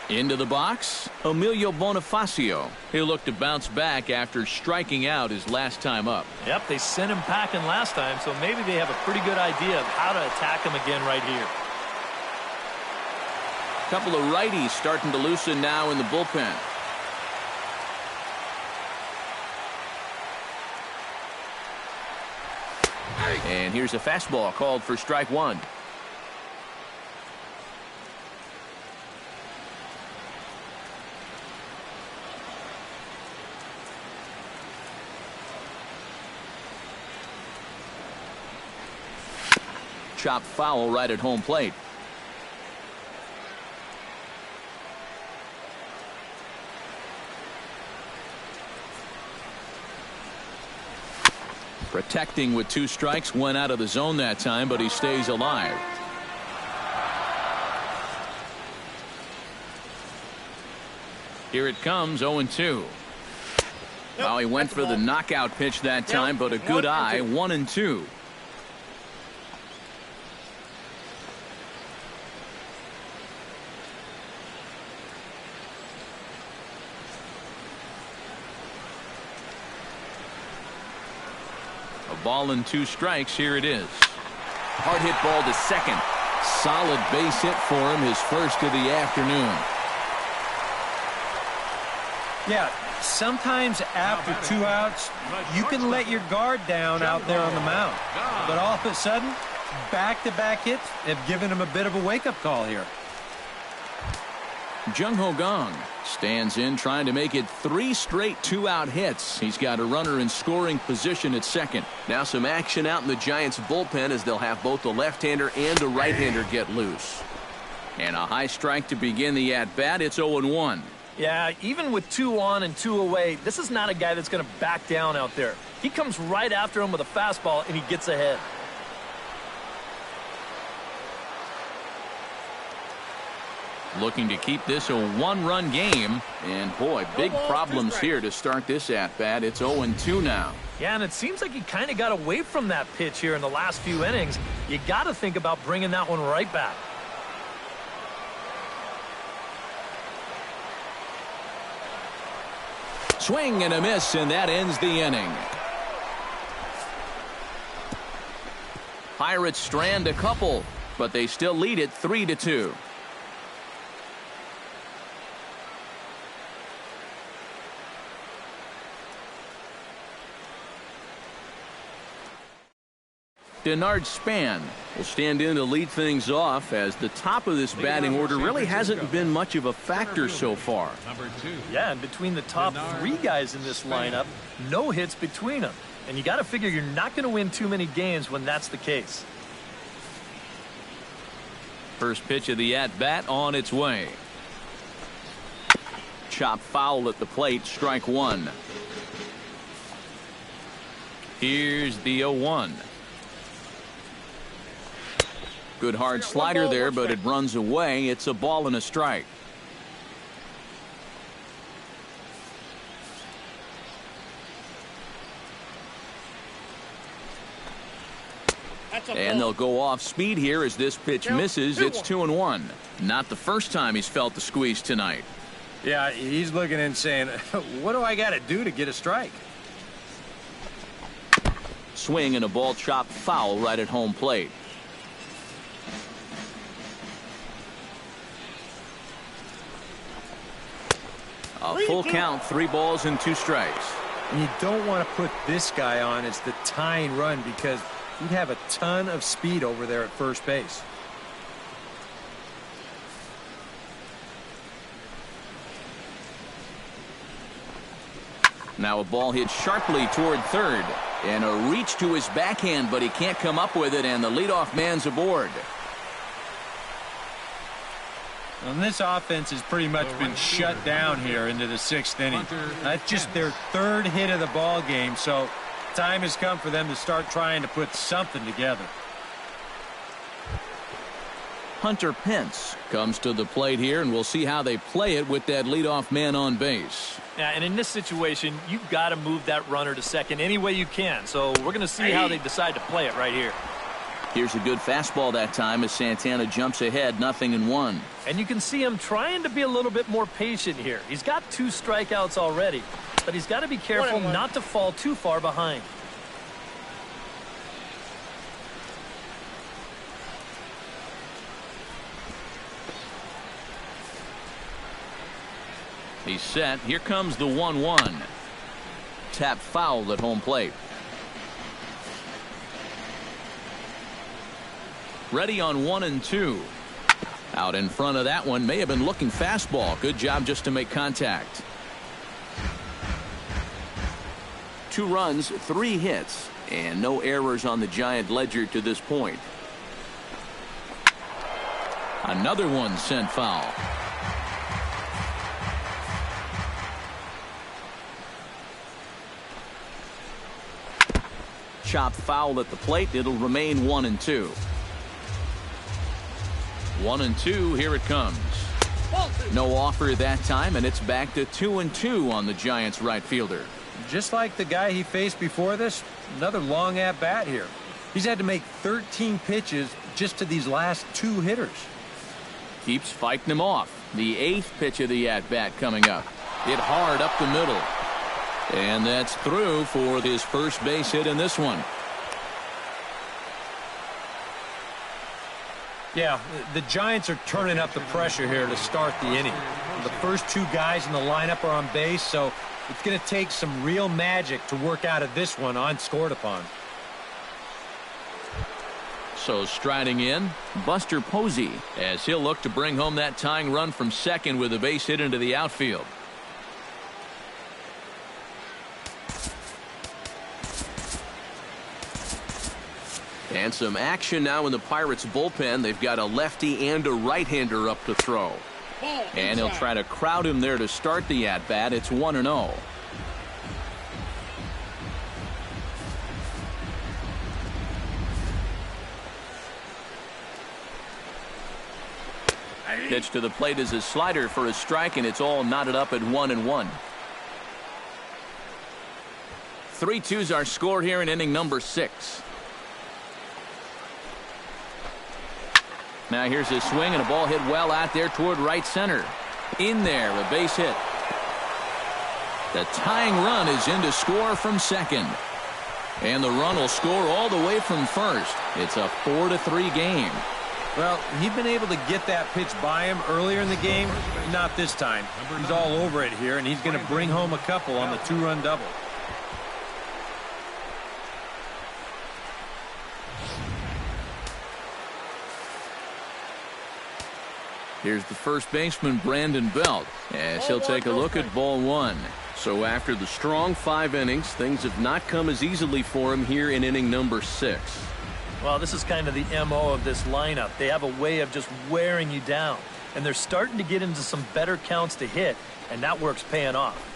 Into the box, Emilio Bonifacio. He'll look to bounce back after striking out his last time up. Yep, they sent him packing last time, so maybe they have a pretty good idea of how to attack him again right here. Couple of righties starting to loosen now in the bullpen. And here's a fastball called for strike 1. Chop foul right at home plate. Protecting with 2 strikes, went out of the zone that time, but he stays alive. Here it comes, 0-2. Well, he went for the knockout pitch that time, but a good eye, 1-2. Ball and 2 strikes. Here it is. Hard hit ball to second. Solid base hit for him, his first of the afternoon. Yeah, sometimes after 2 outs, you can let your guard down out there on the mound. But all of a sudden, back-to-back hits have given him a bit of a wake-up call here. Jung Ho Gong stands in, trying to make it 3 straight 2-out hits. He's got a runner in scoring position at second. Now some action out in the Giants bullpen as they'll have both the left-hander and the right-hander get loose. And a high strike to begin the at-bat. It's 0-1. Yeah, even with 2 on and 2 away, this is not a guy that's going to back down out there. He comes right after him with a fastball, and he gets ahead. Looking to keep this a 1-run game. And, boy, big problems here to start this at-bat. It's 0-2 now. Yeah, and it seems like he kind of got away from that pitch here in the last few innings. You got to think about bringing that one right back. Swing and a miss, and that ends the inning. Pirates strand a couple, but they still lead it 3-2. Denard Span will stand in to lead things off, as the top of this batting order really hasn't been much of a factor so far. Yeah, and between the top 3 guys in this lineup, no hits between them. And you got to figure you're not going to win too many games when that's the case. First pitch of the at-bat on its way. Chop foul at the plate, strike 1. Here's the 0-1. Good hard slider there, but it runs away. It's a ball and a strike. And they'll go off speed here as this pitch misses. It's 2-1. Not the first time he's felt the squeeze tonight. Yeah, he's looking and saying, what do I got to do to get a strike? Swing and a ball chopped foul right at home plate. A full count, 3 balls and 2 strikes. And you don't want to put this guy on as the tying run, because he'd have a ton of speed over there at first base. Now a ball hit sharply toward third, and a reach to his backhand, but he can't come up with it, and the leadoff man's aboard. And this offense has pretty much been shut down here into the 6th inning. That's just their 3rd hit of the ball game, so time has come for them to start trying to put something together. Hunter Pence comes to the plate here, and we'll see how they play it with that leadoff man on base. Yeah, and in this situation, you've got to move that runner to second any way you can. So we're going to see how they decide to play it right here. Here's a good fastball that time as Santana jumps ahead, 0-1. And you can see him trying to be a little bit more patient here. He's got 2 strikeouts already, but he's got to be careful not to fall too far behind. He's set. Here comes the 1-1. Tap foul at home plate. Ready on 1-2. Out in front of that one. May have been looking fastball. Good job just to make contact. 2 runs, 3 hits, and no errors on the Giant ledger to this point. Another one sent foul. Chop foul at the plate. It'll remain 1-2. 1-2. Here it comes. No offer that time, and it's back to 2-2 on the Giants right fielder. Just like the guy he faced before this, another long at bat here. He's had to make 13 pitches just to these last 2 hitters. Keeps fighting him off. The 8th pitch of the at bat coming up. Hit hard up the middle. And that's through for his first base hit in this one. Yeah, the Giants are turning up the pressure here to start the inning. The first 2 guys in the lineup are on base, so it's going to take some real magic to work out of this one unscored upon. So striding in, Buster Posey, as he'll look to bring home that tying run from second with a base hit into the outfield. And some action now in the Pirates bullpen. They've got a lefty and a right-hander up to throw. And he'll try to crowd him there to start the at-bat. It's 1-0. Pitch to the plate is a slider for a strike, and it's all knotted up at 1-1. 3-2s are scored here in inning number 6. Now here's a swing and a ball hit well out there toward right center. In there, a base hit. The tying run is in to score from second. And the run will score all the way from first. It's a 4-3 game. Well, he'd been able to get that pitch by him earlier in the game. Not this time. He's all over it here, and he's going to bring home a couple on the 2-run double. Here's the first baseman, Brandon Belt, as he'll take a look at ball one. So after the strong 5 innings, things have not come as easily for him here in inning number 6. Well, this is kind of the MO of this lineup. They have a way of just wearing you down, and they're starting to get into some better counts to hit, and that work's paying off.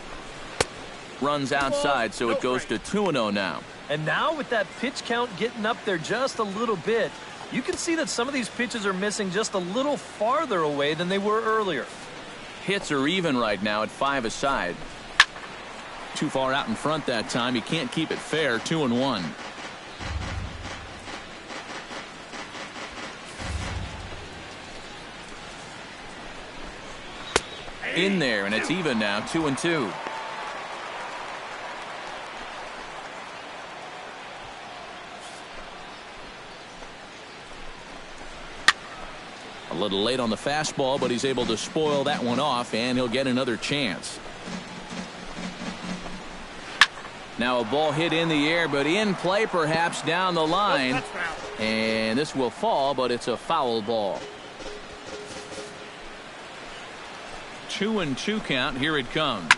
Runs outside, so it goes to 2-0 now. And now with that pitch count getting up there just a little bit, you can see that some of these pitches are missing just a little farther away than they were earlier. Hits are even right now at 5 aside. Too far out in front that time. He can't keep it fair. 2-1. In there, and it's even now. 2-2. A little late on the fastball, but he's able to spoil that one off, and he'll get another chance. Now a ball hit in the air, but in play perhaps down the line. And this will fall, but it's a foul ball. 2-2 count. Here it comes.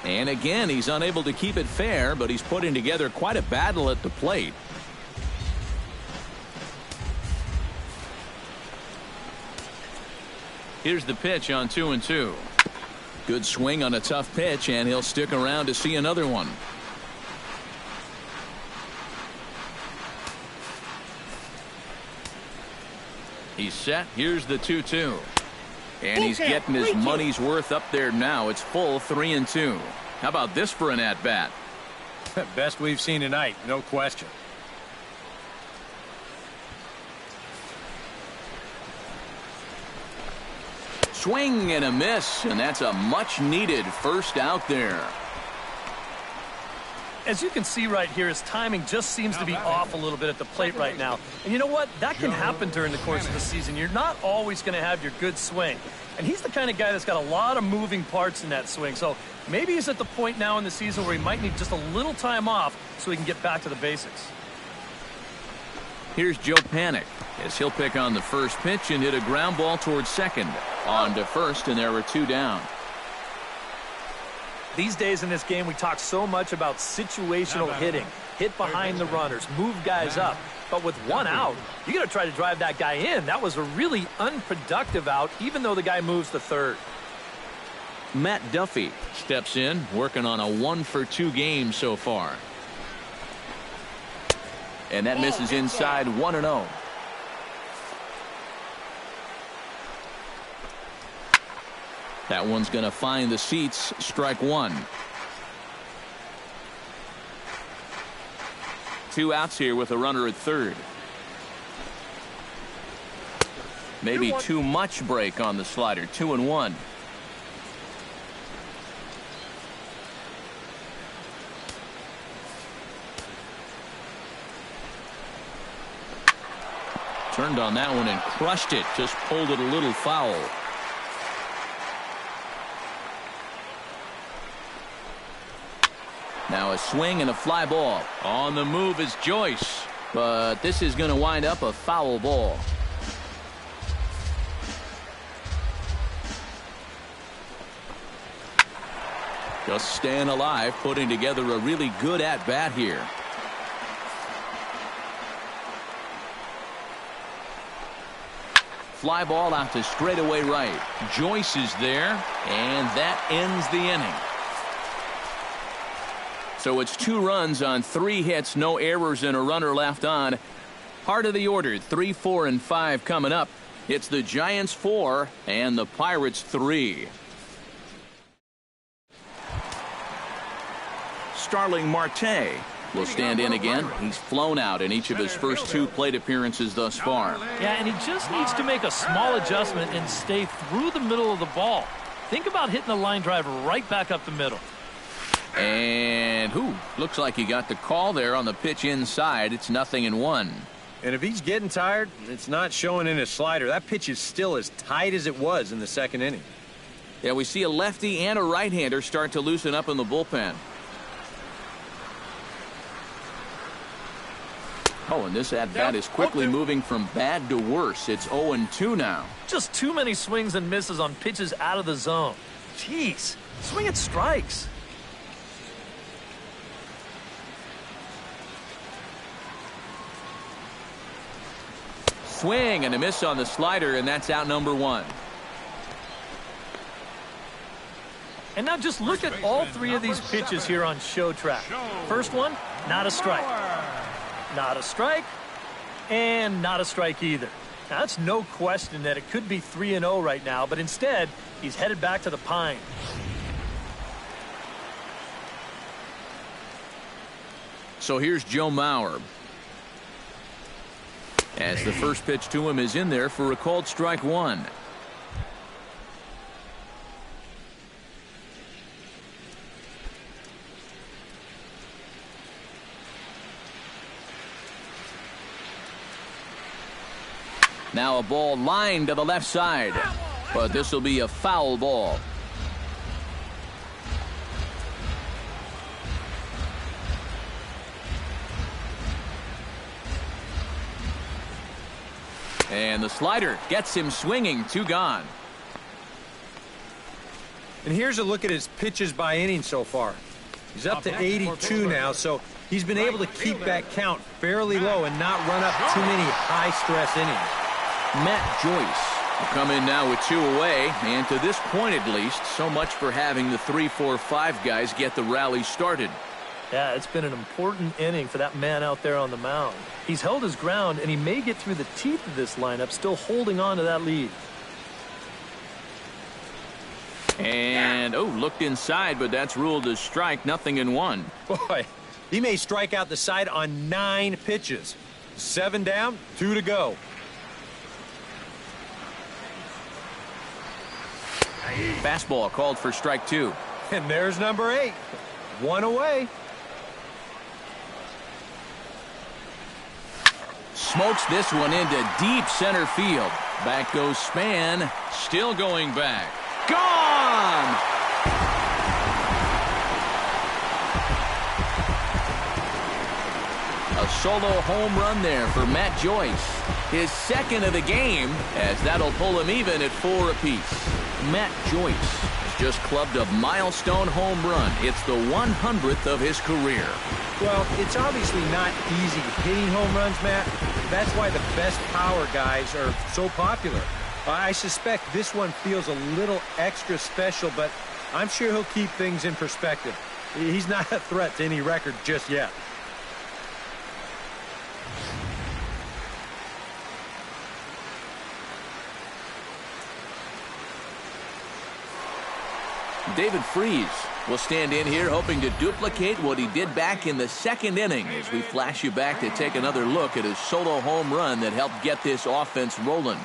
And again, he's unable to keep it fair, but he's putting together quite a battle at the plate. Here's the pitch on 2-2. Good swing on a tough pitch, and he'll stick around to see another one. He's set. Here's the 2-2. And he's getting his money's worth up there now. It's full 3-2. How about this for an at-bat? Best we've seen tonight, no question. Swing and a miss, and that's a much-needed first out there. As you can see right here, his timing just seems to be off a little bit at the plate right now. And you know what? That can happen during the course of the season. You're not always going to have your good swing. And he's the kind of guy that's got a lot of moving parts in that swing. So maybe he's at the point now in the season where he might need just a little time off so he can get back to the basics. Here's Joe Panik as he'll pick on the first pitch and hit a ground ball towards second. On to first, and there were 2 down. These days in this game, we talk so much about situational hitting. Hit behind the runners, move guys up. But with 1 out, you got to try to drive that guy in. That was a really unproductive out, even though the guy moves to third. Matt Duffy steps in, working on a 1-for-2 game so far. And that misses inside. 1-0. That one's going to find the seats. Strike 1. 2 outs here with a runner at third. Maybe too much break on the slider. 2-1. Turned on that one and crushed it. Just pulled it a little foul. Now a swing and a fly ball. On the move is Joyce. But this is going to wind up a foul ball. Just staying alive, putting together a really good at-bat here. Fly ball out to straightaway right. Joyce is there, and that ends the inning. So it's 2 runs on 3 hits, no errors, and a runner left on. Heart of the order, 3, 4, and 5 coming up. It's the Giants 4 and the Pirates 3. Starling Marte will stand in again. He's flown out in each of his first 2 plate appearances thus far. Yeah, and he just needs to make a small adjustment and stay through the middle of the ball. Think about hitting a line drive right back up the middle. And looks like he got the call there on the pitch inside. It's 0-1. And if he's getting tired, it's not showing in his slider. That pitch is still as tight as it was in the 2nd inning. Yeah, we see a lefty and a right-hander start to loosen up in the bullpen. Oh, and this at-bat is quickly moving from bad to worse. It's 0-2 now. Just too many swings and misses on pitches out of the zone. Jeez, swing at strikes. Swing and a miss on the slider, and that's out number 1. And now just look at all 3 of these pitches here on show track. First one, not a strike. Not a strike, and not a strike either. Now, that's no question that it could be 3-0 right now, but instead, he's headed back to the pine. So here's Joe Mauer. As the first pitch to him is in there for a called strike 1. Now a ball lined to the left side, but this will be a foul ball. And the slider gets him swinging. 2 gone. And here's a look at his pitches by inning so far. He's up to 82 now, so he's been able to keep that count fairly low and not run up too many high-stress innings. Matt Joyce will come in now with 2 away, and to this point at least, so much for having the 3, 4, 5 guys get the rally started. Yeah, it's been an important inning for that man out there on the mound. He's held his ground, and he may get through the teeth of this lineup, still holding on to that lead. And, looked inside, but that's ruled as strike, 0-1. Boy, he may strike out the side on 9 pitches. 7 down, 2 to go. Fastball called for strike 2. And there's number 8. 1 away. Smokes this one into deep center field. Back goes Span. Still going back. Gone! A solo home run there for Matt Joyce. His second of the game, as that'll pull him even at 4 apiece. Matt Joyce has just clubbed a milestone home run. It's the 100th of his career. Well, it's obviously not easy hitting home runs, Matt. That's why the best power guys are so popular. I suspect this one feels a little extra special, but I'm sure he'll keep things in perspective. He's not a threat to any record just yet. David Freese will stand in here hoping to duplicate what he did back in the second inning as we flash you back to take another look at his solo home run that helped get this offense rolling.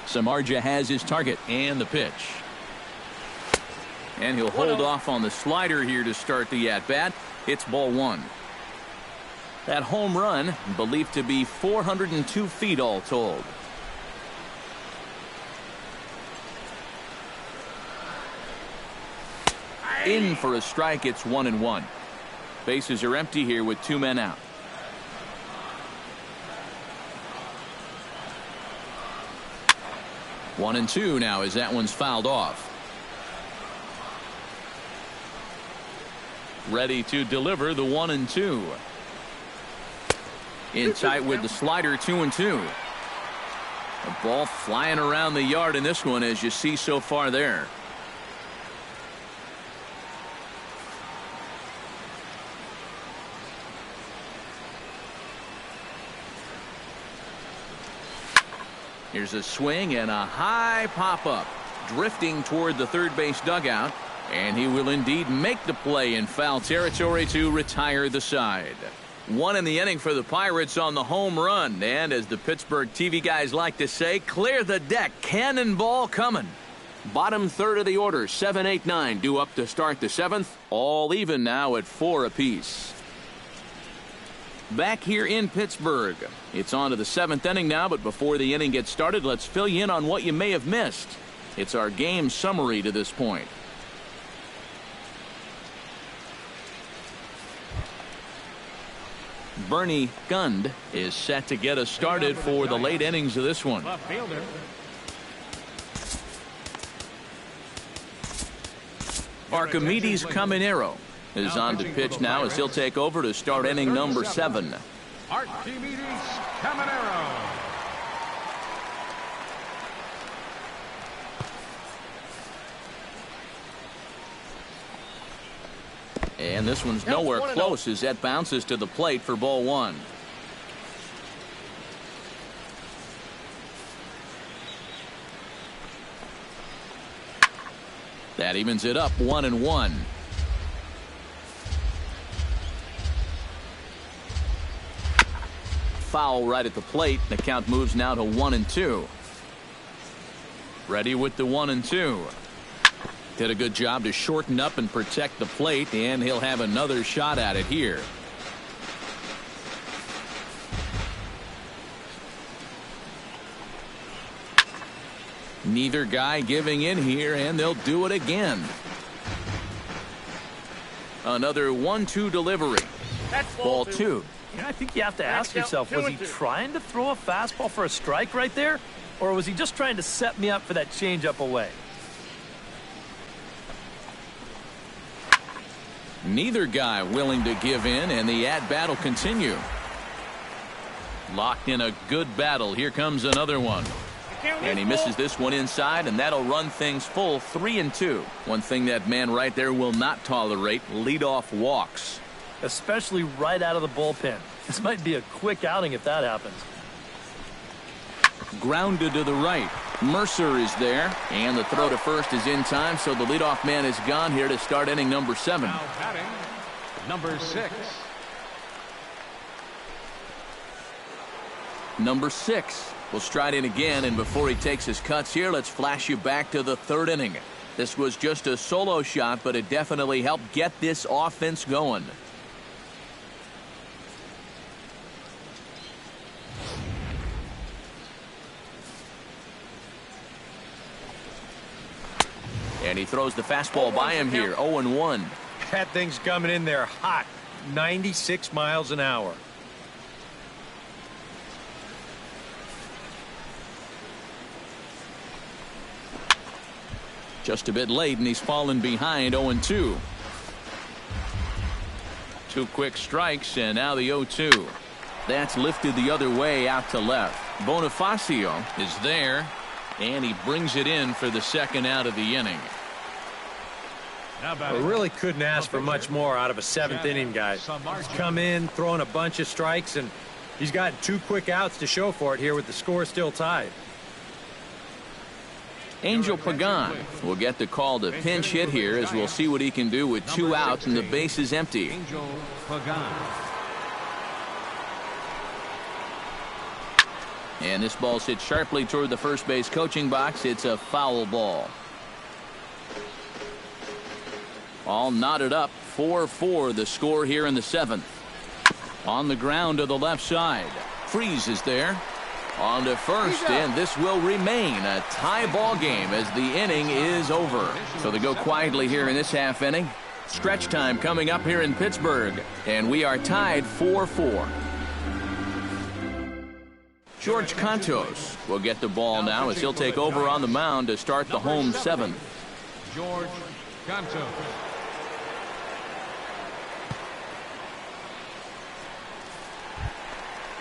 Samardzija has his target and the pitch. And he'll hold off on the slider here to start the at-bat. It's ball 1. That home run believed to be 402 feet all told. In for a strike. It's 1-1. Bases are empty here with 2 men out. One and 2 now as that one's fouled off. Ready to deliver the 1-2. In tight with the slider, 2-2. A ball flying around the yard in this one, as you see so far there. Here's a swing and a high pop-up, drifting toward the third base dugout. And he will indeed make the play in foul territory to retire the side. 1 in the inning for the Pirates on the home run. And as the Pittsburgh TV guys like to say, clear the deck. Cannonball coming. Bottom third of the order, 7, 8, 9 due up to start the 7th. All even now at 4 apiece. Back here in Pittsburgh. It's on to the 7th inning now, but before the inning gets started, let's fill you in on what you may have missed. It's our game summary to this point. Bernie Gund is set to get us started for the late innings of this one. Archimedes Caminero is on to pitch now as he'll take over to start inning number 7. Archimedes Caminero. And this one's nowhere close as that bounces to the plate for ball 1. That evens it up 1-1. Foul right at the plate. The count moves now to 1-2. Ready with the 1-2. Did a good job to shorten up and protect the plate, and he'll have another shot at it here. Neither guy giving in here, and they'll do it again. Another 1-2 delivery. Ball 2. I think you have to ask yourself, was he trying to throw a fastball for a strike right there? Or was he just trying to set me up for that changeup away? Neither guy willing to give in, and the at-bat will continue. Locked in a good battle. Here comes another one. And he misses this one inside, and that'll run things full 3-2. One thing that man right there will not tolerate, leadoff walks. Especially right out of the bullpen. This might be a quick outing if that happens. Grounded to the right. Mercer is there, and the throw to first is in time, so the leadoff man is gone here to start inning number 7. Now batting, number 6. Number 6 will stride in again, and before he takes his cuts here, let's flash you back to the 3rd inning. This was just a solo shot, but it definitely helped get this offense going. And he throws the fastball by him here, 0-1. That thing's coming in there hot, 96 miles an hour. Just a bit late, and he's fallen behind, 0-2. 2 quick strikes, and now the 0-2. That's lifted the other way out to left. Bonifacio is there, and he brings it in for the 2nd out of the inning. We really couldn't ask for much more out of a 7th inning guy. He's come in, throwing a bunch of strikes, and he's gotten 2 quick outs to show for it here with the score still tied. Angel Pagan will get the call to pinch hit here as we'll see what he can do with 2 outs and the base is empty. Angel Pagan. And this ball's hit sharply toward the first base coaching box. It's a foul ball. All knotted up, 4-4 the score here in the 7th. On the ground to the left side. Freeze is there. On to first, and this will remain a tie ball game as the inning is over. So they go quietly here in this half inning. Stretch time coming up here in Pittsburgh, and we are tied 4-4. George Cantos will get the ball now as he'll take over on the mound to start the home 7th. George Cantos.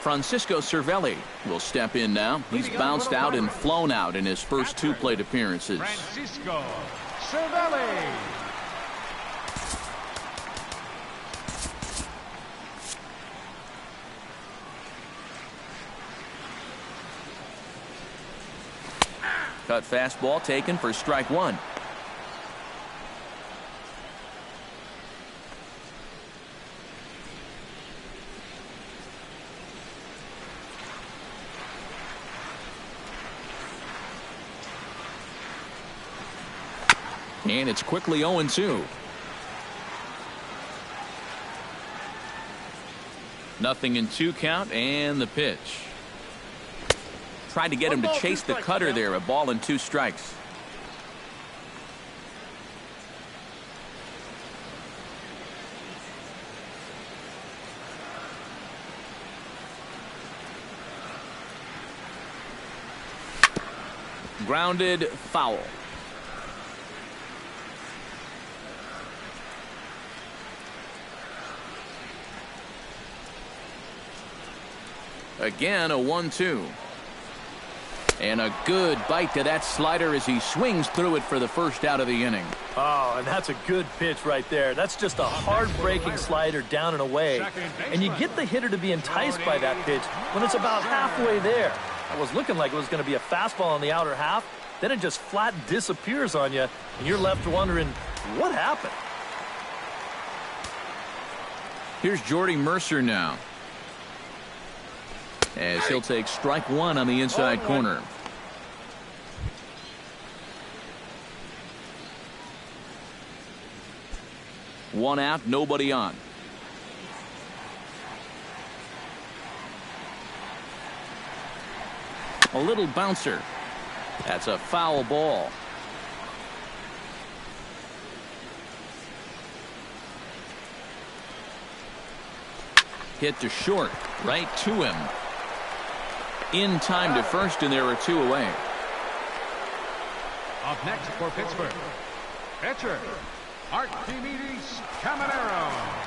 Francisco Cervelli will step in now. He's bounced out and flown out in his first 2 plate appearances. Francisco Cervelli. Cut fastball taken for strike 1. And it's quickly 0-2. 0-2 count and the pitch. Tried to get him to chase the cutter there. A ball and 2 strikes. Grounded, foul. Again, a 1-2. And a good bite to that slider as he swings through it for the first out of the inning. Oh, and that's a good pitch right there. That's just a hard-breaking slider down and away. And you get the hitter to be enticed by that pitch when it's about halfway there. It was looking like it was going to be a fastball on the outer half. Then it just flat disappears on you, and you're left wondering, what happened? Here's Jordy Mercer now, as he'll take strike 1 on the inside corner. One out, nobody on. A little bouncer. That's a foul ball. Hit to short, right to him. In time to first, and there are 2 away. Up next for Pittsburgh, pitcher Archimedes Caminero.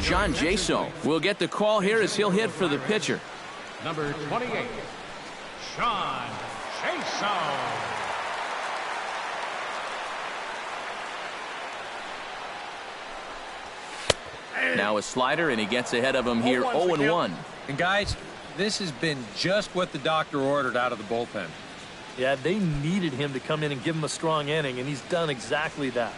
John Jaso will get the call here as he'll hit for the pitcher. Number 28, Sean Jaso. Now a slider, and he gets ahead of him here, 0-1. And guys, this has been just what the doctor ordered out of the bullpen. Yeah, they needed him to come in and give him a strong inning, and he's done exactly that.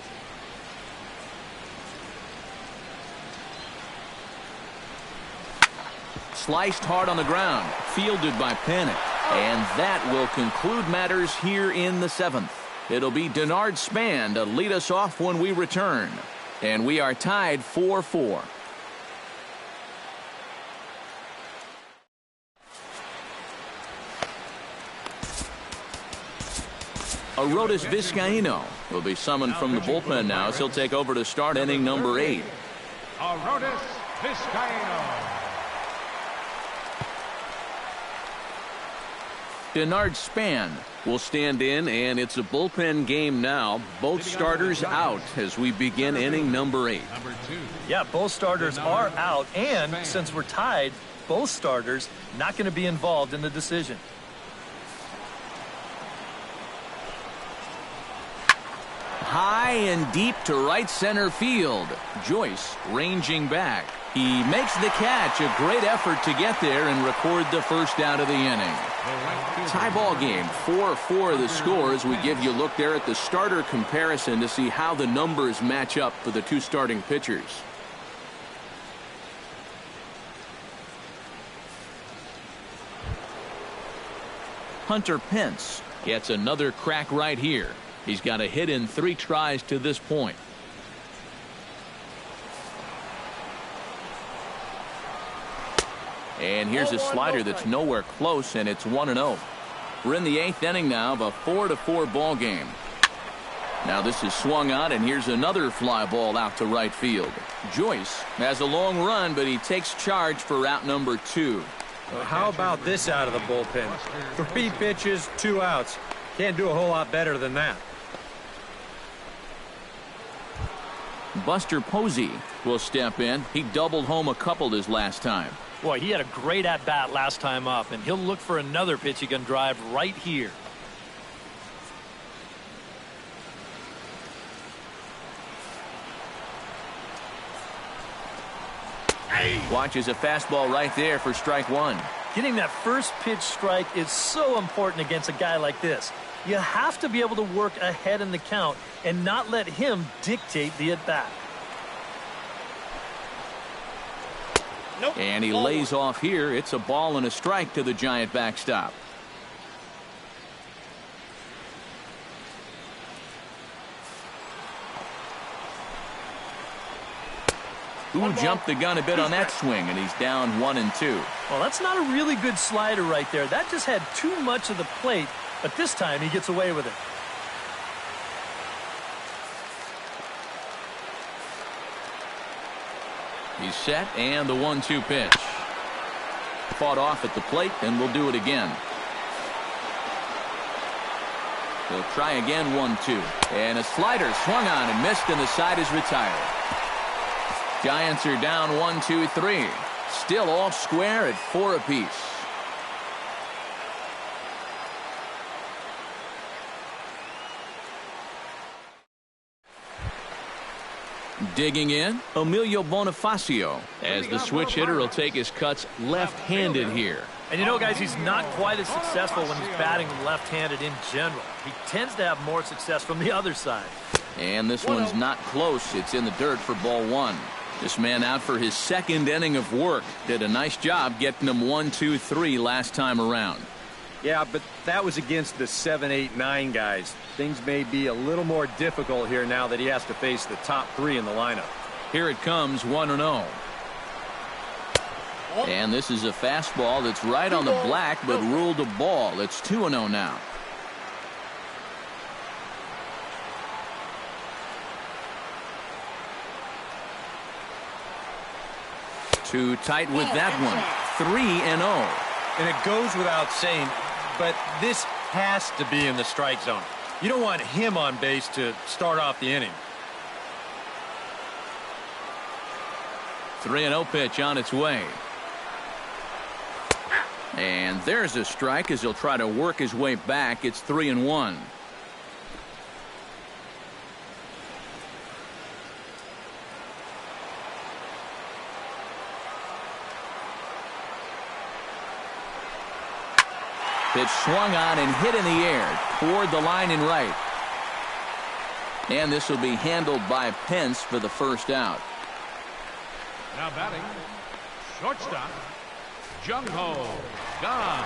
Sliced hard on the ground, fielded by Panic. And that will conclude matters here in the 7th. It'll be Denard Span to lead us off when we return. And we are tied 4-4. Arodys Vizcaíno will be summoned from the bullpen now as he'll take over to start inning number 8. Arodys Vizcaíno. Denard Span will stand in, and it's a bullpen game now. Both starters out as we begin inning number 8. Yeah, both starters are out, and since we're tied, both starters not going to be involved in the decision. High and deep to right center field. Joyce ranging back. He makes the catch. A great effort to get there and record the first out of the inning. Tie ball game, 4-4 the score as we give you a look there at the starter comparison to see how the numbers match up for the 2 starting pitchers. Hunter Pence gets another crack right here. He's got a hit in 3 tries to this point. And here's a slider that's nowhere close, and it's 1-0. We're in the 8th inning now of a 4-4 ball game. Now this is swung on, and here's another fly ball out to right field. Joyce has a long run, but he takes charge for route number 2. Well, how about this out of the bullpen? 3 pitches, 2 outs. Can't do a whole lot better than that. Buster Posey will step in. He doubled home a couple his last time. Boy, he had a great at-bat last time up, and he'll look for another pitch he can drive right here. Watches a fastball right there for strike 1. Getting that first pitch strike is so important against a guy like this. You have to be able to work ahead in the count and not let him dictate the at-bat. Nope. And he lays off here. It's a ball and a strike to the Giant backstop. Who jumped the gun a bit on that swing, and he's down 1-2. Well, that's not a really good slider right there. That just had too much of the plate, but this time he gets away with it. He's set, and the 1-2 pitch. Fought off at the plate, and we'll do it again. He'll try again, 1-2. And a slider swung on and missed, and the side is retired. Giants are down 1-2-3. Still off square at 4 apiece. Digging in, Emilio Bonifacio, as the switch hitter will take his cuts left-handed here. And you know, guys, he's not quite as successful when he's batting left-handed in general. He tends to have more success from the other side. And this one's not close. It's in the dirt for ball 1. This man out for his second inning of work. Did a nice job getting him 1-2-3 last time around. Yeah, but that was against the 7, 8, 9 guys. Things may be a little more difficult here now that he has to face the top 3 in the lineup. Here it comes, 1-0. And this is a fastball that's right on the black, but ruled a ball. It's 2-0 now. Too tight with that one. 3-0. And it goes without saying, but this has to be in the strike zone. You don't want him on base to start off the inning. 3-0 pitch on its way. And there's a strike as he'll try to work his way back. It's 3-1. Pitch swung on and hit in the air toward the line and right. And this will be handled by Pence for the first out. Now batting, shortstop, Jung-Ho Gong.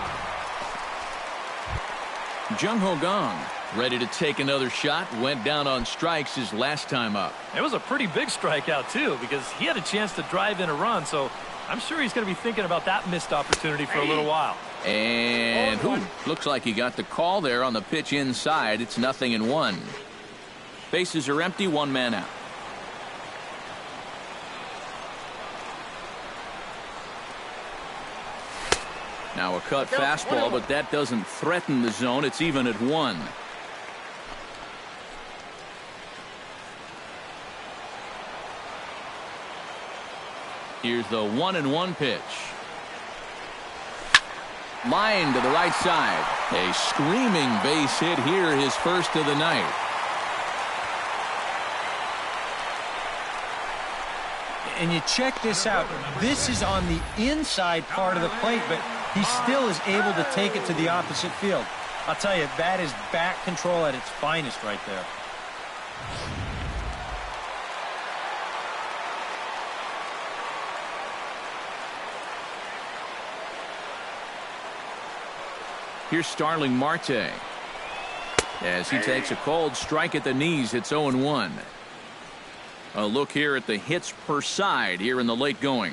Jung-Ho Gong ready to take another shot. Went down on strikes his last time up. It was a pretty big strikeout, too, because he had a chance to drive in a run, so I'm sure he's going to be thinking about that missed opportunity for a little while. And looks like he got the call there on the pitch inside. It's 0-1. Bases are empty, 1 man out. Now a cut fastball, but that doesn't threaten the zone. It's even at 1. Here's the 1-1 pitch. Line to the right side. A screaming base hit here, his first of the night. And you check this out. This is on the inside part of the plate, but he still is able to take it to the opposite field. I'll tell you, that is back control at its finest right there. Here's Starling Marte. As he takes a cold strike at the knees, it's 0-1. A look here at the hits per side here in the late going.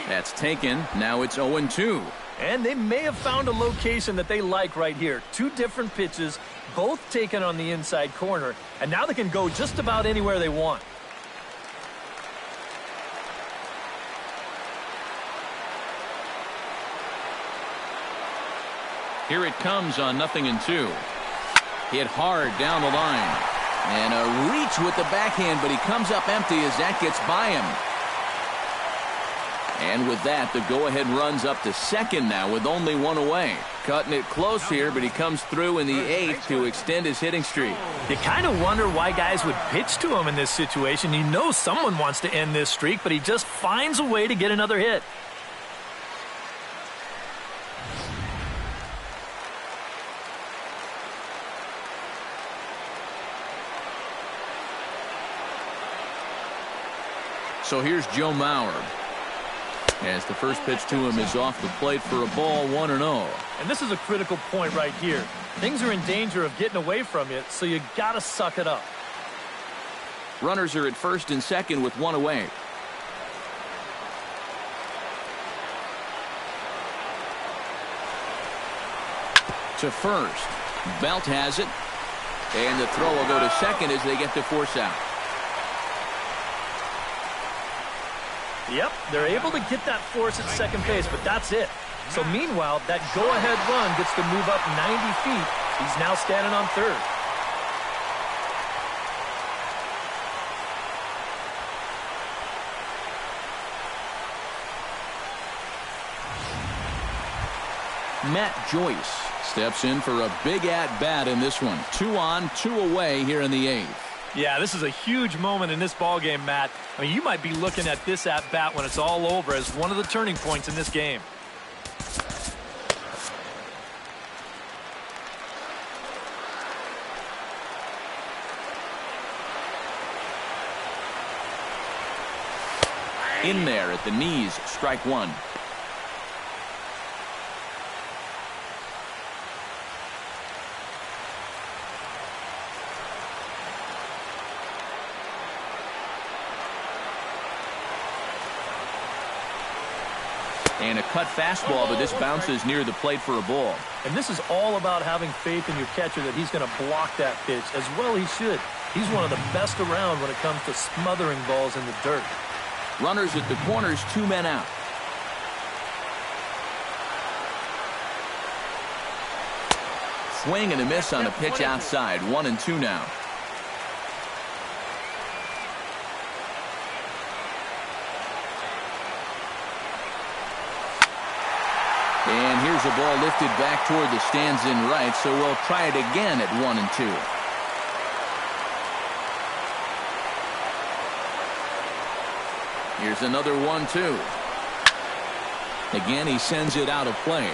That's taken. Now it's 0-2. And they may have found a location that they like right here. 2 different pitches, both taken on the inside corner. And now they can go just about anywhere they want. Here it comes on 0-2. Hit hard down the line. And a reach with the backhand, but he comes up empty as that gets by him. And with that, the go-ahead runs up to second now with only 1 away. Cutting it close here, but he comes through in the 8th to extend his hitting streak. You kind of wonder why guys would pitch to him in this situation. You know someone wants to end this streak, but he just finds a way to get another hit. So here's Joe Mauer. as the first pitch to him is off the plate for a ball, 1-0. And this is a critical point right here. Things are in danger of getting away from you, so you got to suck it up. Runners are at first and second with one away. To first. Belt has it. And the throw will go to second as they get the force out. Yep, they're able to get that force at second base, but that's it. So meanwhile, that go-ahead run gets to move up 90 feet. He's now standing on third. Matt Joyce steps in for a big at-bat in this one. 2 on, 2 away here in the 8th. Yeah, this is a huge moment in this ballgame, Matt. I mean, you might be looking at this at-bat when it's all over as one of the turning points in this game. In there at the knees, strike one. And a cut fastball, but this bounces near the plate for a ball. And this is all about having faith in your catcher that he's going to block that pitch, as well he should. He's one of the best around when it comes to smothering balls in the dirt. Runners at the corners, 2 men out. Swing and a miss on a pitch outside. 1-2 now. And here's a ball lifted back toward the stands in right, so we'll try it again at 1-2. Here's another 1-2. Again, he sends it out of play.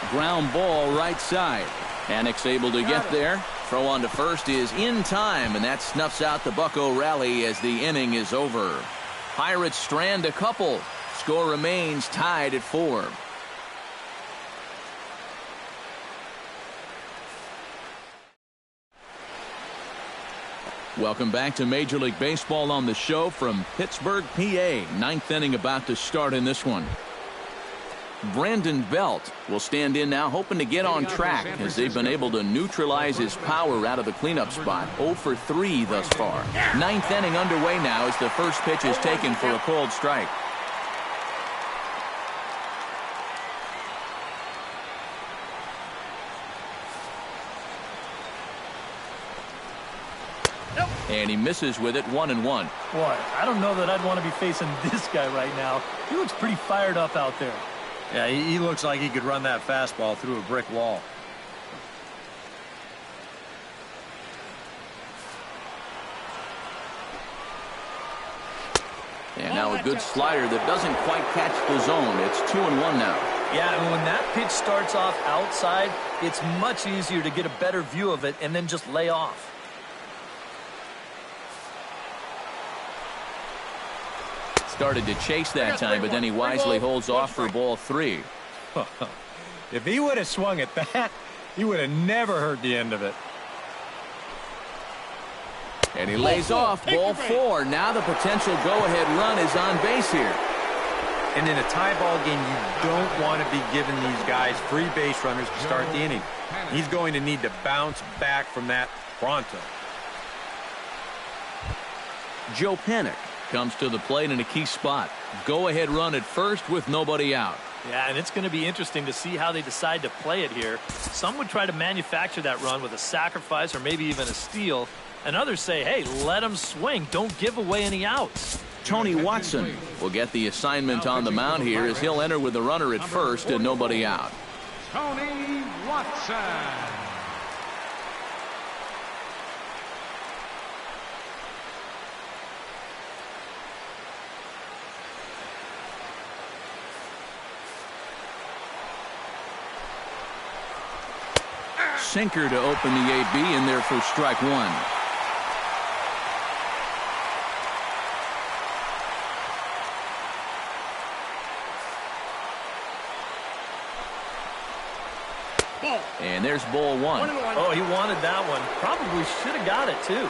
Ground ball right side. Panic's able to get there. Throw on to first is in time, and that snuffs out the Bucco rally as the inning is over. Pirates strand a couple. Score remains tied at 4. Welcome back to Major League Baseball on the show from Pittsburgh, PA. 9th inning about to start in this one. Brandon Belt will stand in now, hoping to get on track as they've been able to neutralize his power out of the cleanup spot. 0 for 3 thus far. 9th inning underway now as the first pitch is taken for a called strike. And he misses with it. 1-1. Boy, I don't know that I'd want to be facing this guy right now. He looks pretty fired up out there. Yeah, he looks like he could run that fastball through a brick wall. And now a good slider that doesn't quite catch the zone. It's 2-1 now. Yeah, and when that pitch starts off outside, it's much easier to get a better view of it and then just lay off. Started to chase that time, but then he wisely holds off for ball 3. If he would have swung at that, he would have never heard the end of it. And he lays off ball 4. Now the potential go-ahead run is on base here. And in a tie ball game, you don't want to be giving these guys free base runners to start the inning. He's going to need to bounce back from that pronto. Joe Panik comes to the plate in a key spot. Go-ahead run at first with nobody out. Yeah, and it's going to be interesting to see how they decide to play it here. Some would try to manufacture that run with a sacrifice or maybe even a steal. And others say, hey, let him swing. Don't give away any outs. Tony Watson will get the assignment on the mound here as he'll enter with the runner at first and nobody out. Tony Watson. sinker to open the AB, and there for strike one. And there's ball one. Oh, he wanted that one. Probably should have got it, too.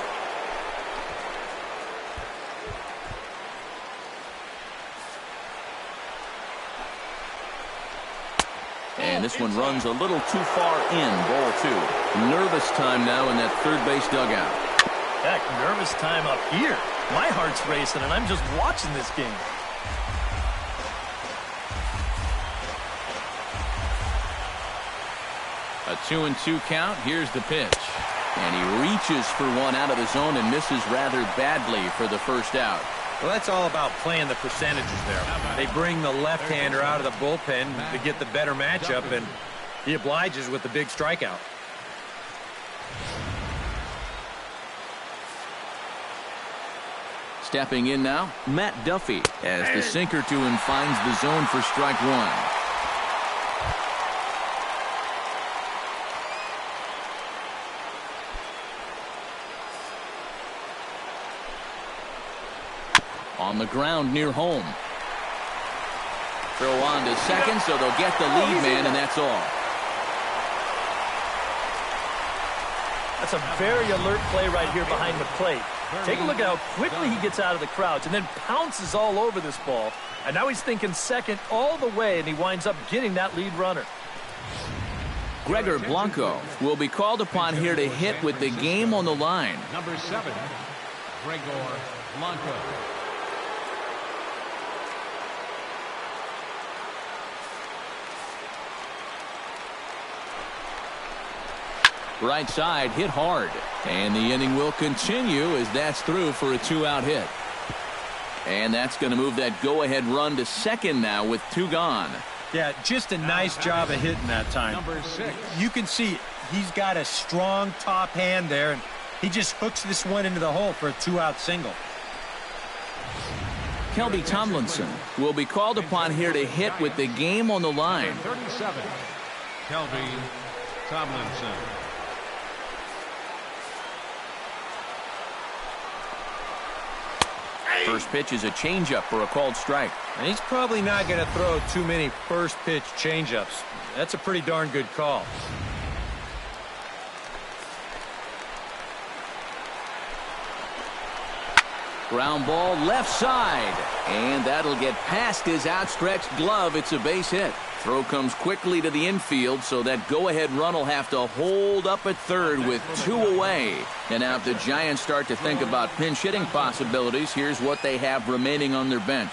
And this one runs a little too far in, ball two. Nervous time now in that third base dugout. Heck, nervous time up here. My heart's racing, and I'm just watching this game. A 2-2 count. Here's the pitch. And he reaches for one out of the zone and misses rather badly for the first out. Well, that's all about playing the percentages there. They bring the left-hander out of the bullpen to get the better matchup, and he obliges with the big strikeout. Stepping in now, Matt Duffy as the sinker to him finds the zone for strike one. On the ground near home. Throw on to second, so they'll get the lead man, and that's all. That's a very alert play right here behind the plate. Take a look at how quickly he gets out of the crouch and then pounces all over this ball. And now he's thinking second all the way, and he winds up getting that lead runner. Gregor Blanco will be called upon here to hit with the game on the line. Number 7, Gregor Blanco. Right side hit hard, and the inning will continue as that's through for a 2-out hit. And that's going to move that go-ahead run to second now with 2 gone. Yeah, just a nice job of hitting that time. Number 6. You can see he's got a strong top hand there, and he just hooks this one into the hole for a 2-out single. Kelby Tomlinson will be called upon here to hit with the game on the line. 37, Kelby Tomlinson. First pitch is a changeup for a called strike. And he's probably not going to throw too many first pitch changeups. That's a pretty darn good call. Ground ball left side, and that'll get past his outstretched glove. It's a base hit. Throw comes quickly to the infield, so that go-ahead run will have to hold up at third with 2 away. And now if the Giants start to think about pinch hitting possibilities, here's what they have remaining on their bench.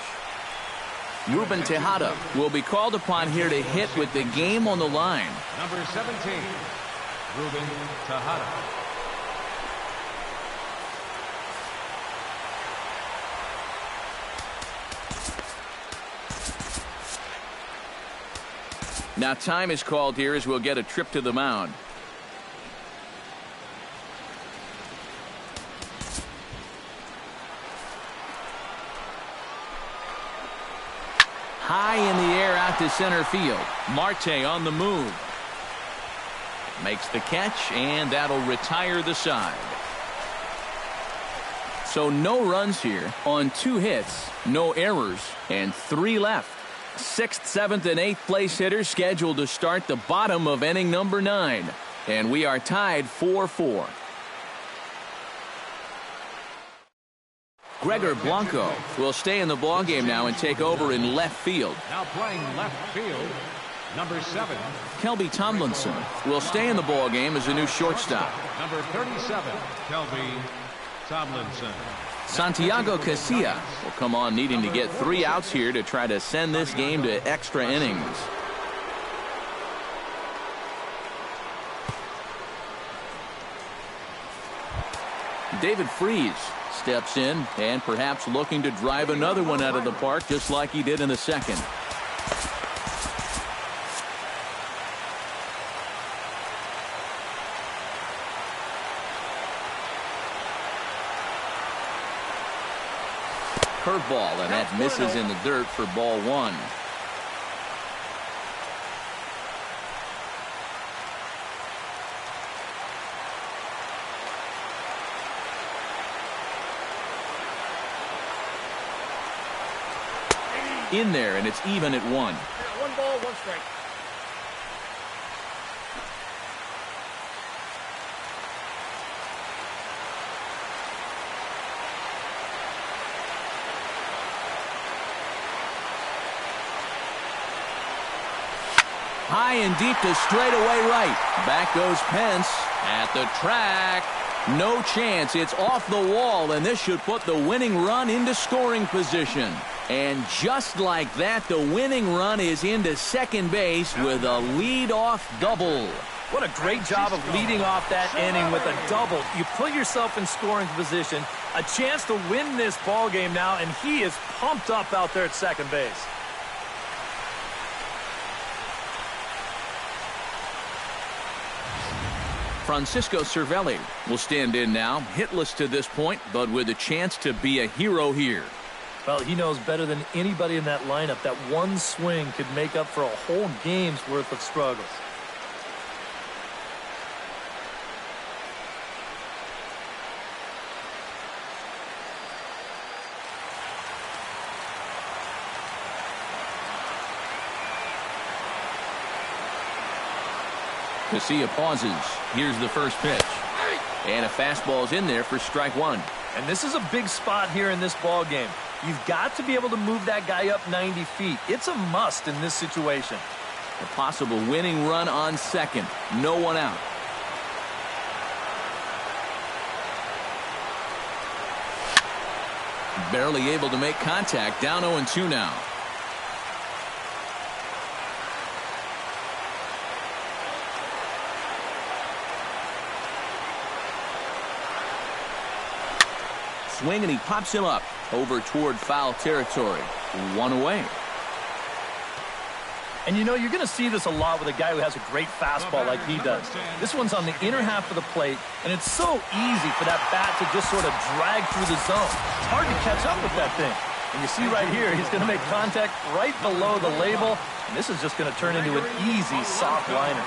Ruben Tejada will be called upon here to hit with the game on the line. Number 17, Ruben Tejada. Now time is called here as we'll get a trip to the mound. High in the air out to center field. Marte on the move. Makes the catch, and that'll retire the side. So no runs here on 2 hits, no errors, and 3 left. 6th, 7th, and 8th place hitters scheduled to start the bottom of inning number 9. And we are tied 4-4. Gregor Blanco will stay in the ballgame now and take over in left field. Now playing left field, number 7. Kelby Tomlinson will stay in the ballgame as a new shortstop. Number 37, Kelby Tomlinson. Santiago Casilla will come on needing to get 3 outs here to try to send this game to extra innings. David Freese steps in and perhaps looking to drive another one out of the park just like he did in the second. Curveball, and that misses in the dirt for ball 1. In there, and it's even at 1. 1 ball, 1 strike. High and deep to straightaway right. Back goes Pence at the track. No chance. It's off the wall, and this should put the winning run into scoring position. And just like that, the winning run is into second base with a lead-off double. What a great job of leading off that inning with a double. You put yourself in scoring position, a chance to win this ball game now, and he is pumped up out there at second base. Francisco Cervelli will stand in now, hitless to this point, but with a chance to be a hero here. Well, he knows better than anybody in that lineup that one swing could make up for a whole game's worth of struggles. Casilla pauses. Here's the first pitch. And a fastball's in there for strike 1. And this is a big spot here in this ball game. You've got to be able to move that guy up 90 feet. It's a must in this situation. A possible winning run on second. No one out. Barely able to make contact. Down 0-2 now. Swing, and he pops him up over toward foul territory. 1 away. And you know, you're going to see this a lot with a guy who has a great fastball like he does. This one's on the inner half of the plate, and it's so easy for that bat to just sort of drag through the zone. It's hard to catch up with that thing. And you see right here, he's going to make contact right below the label, and this is just going to turn into an easy soft liner.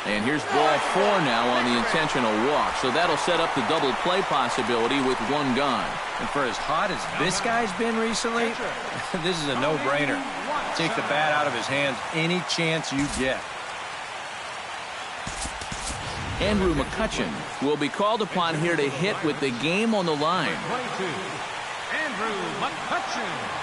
And here's ball 4 now on the intentional walk. So that'll set up the double play possibility with 1 gone. And for as hot as this guy's been recently, this is a no-brainer. Take the bat out of his hands any chance you get. Andrew McCutchen will be called upon here to hit with the game on the line. 22, Andrew McCutchen.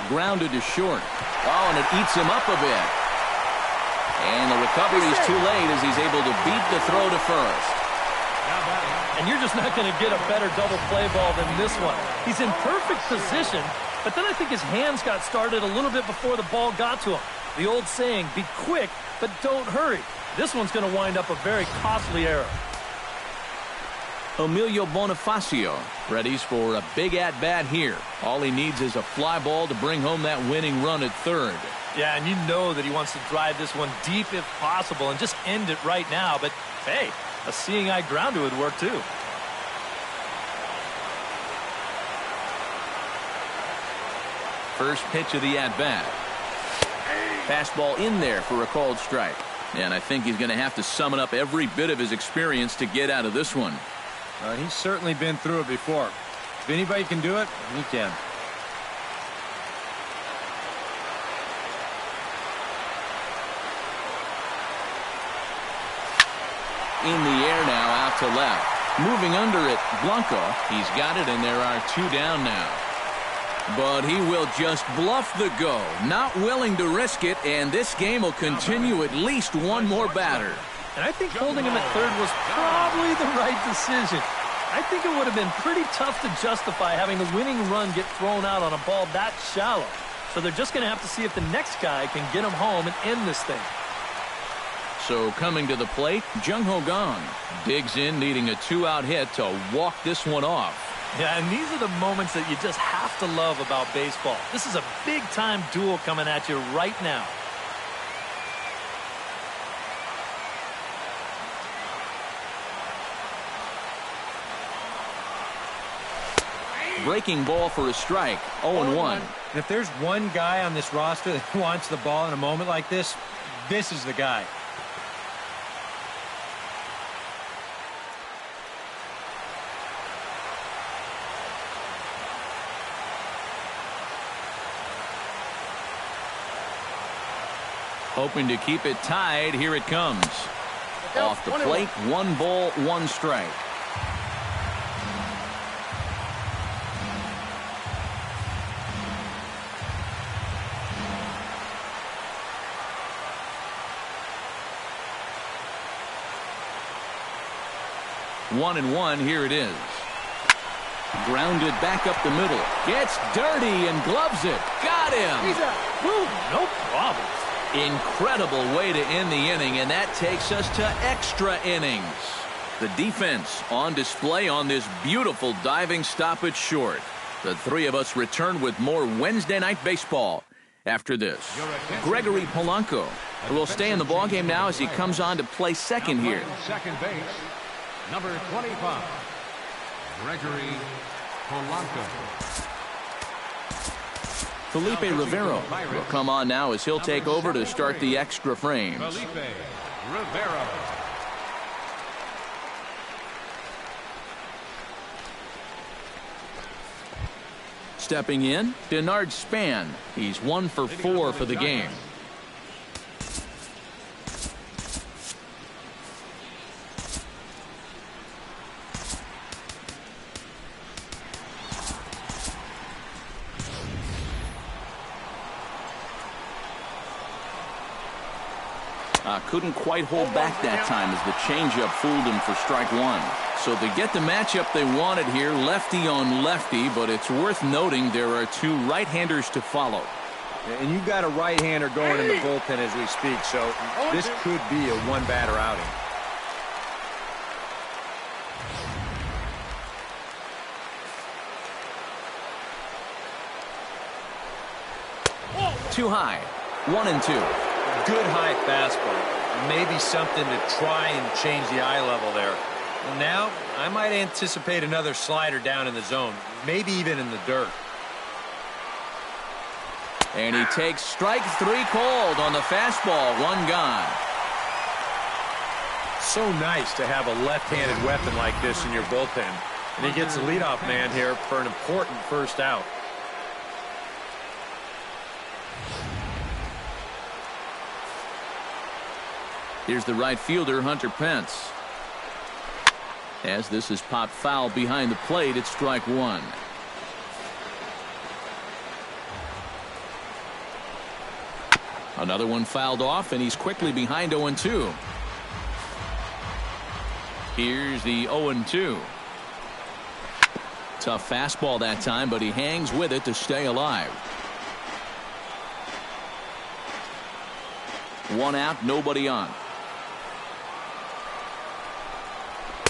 Grounded to short. Oh, and it eats him up a bit. And the recovery is too late as he's able to beat the throw to first. And you're just not going to get a better double play ball than this one. He's in perfect position, but then I think his hands got started a little bit before the ball got to him. The old saying, be quick, but don't hurry. This one's going to wind up a very costly error. Emilio Bonifacio readies for a big at-bat here. All he needs is a fly ball to bring home that winning run at third. Yeah, and you know that he wants to drive this one deep if possible and just end it right now. But, hey, a seeing-eye grounder would work too. First pitch of the at-bat. Fastball in there for a called strike. And I think he's going to have to summon up every bit of his experience to get out of this one. He's certainly been through it before. If anybody can do it, he can. In the air now, out to left. Moving under it, Blanco. He's got it, and there are 2 down now. But he will just bluff the go. Not willing to risk it, and this game will continue at least 1 more batter. And I think holding him at third was probably the right decision. I think it would have been pretty tough to justify having the winning run get thrown out on a ball that shallow. So they're just going to have to see if the next guy can get him home and end this thing. So coming to the plate, Jung-Ho Kang digs in, needing a 2-out hit to walk this one off. Yeah, and these are the moments that you just have to love about baseball. This is a big-time duel coming at you right now. Breaking ball for a strike. 0-1. If there's one guy on this roster that wants the ball in a moment like this, this is the guy. Hoping to keep it tied. Here it comes. Off the plate, 1 ball, 1 strike. One and one, here it is. Grounded back up the middle. Gets dirty and gloves it. Got him. No problem. Incredible way to end the inning, and that takes us to extra innings. The defense on display on this beautiful diving stop at short. The three of us return with more Wednesday Night Baseball after this. Gregory Polanco will stay in the ballgame now as he comes on to play second here. Second base, number 25, Gregory Polanco. Felipe Rivero will come on now as he'll take over to start the extra frames. Felipe Rivero. Stepping in, Denard Span. He's 1 for 4 for the game. Couldn't quite hold back that time as the changeup fooled him for strike 1. So they get the matchup they wanted here, lefty on lefty, but it's worth noting there are 2 right-handers to follow. And you've got a right-hander going in the bullpen as we speak, so this could be a one-batter outing. Too high. 1-2. Good high fastball. Maybe something to try and change the eye level there. And now I might anticipate another slider down in the zone, maybe even in the dirt. And he takes strike 3 called on the fastball. 1 gone. So nice to have a left-handed weapon like this in your bullpen. And he gets the leadoff man here for an important first out. Here's the right fielder, Hunter Pence. As this is popped foul behind the plate, it's strike 1. Another one fouled off, and he's quickly behind 0-2. Here's the 0-2. Tough fastball that time, but he hangs with it to stay alive. 1 out, nobody on.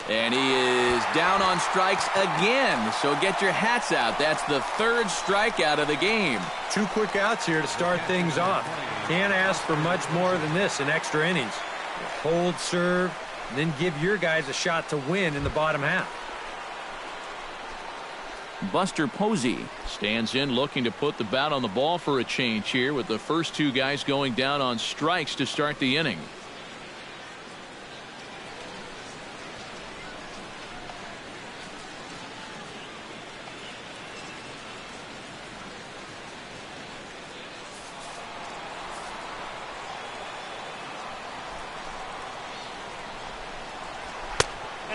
And he is down on strikes again. So get your hats out. That's the 3rd strikeout of the game. 2 quick outs here to start things off. Can't ask for much more than this in extra innings. Hold, serve, and then give your guys a shot to win in the bottom half. Buster Posey stands in, looking to put the bat on the ball for a change here, with the first 2 guys going down on strikes to start the inning.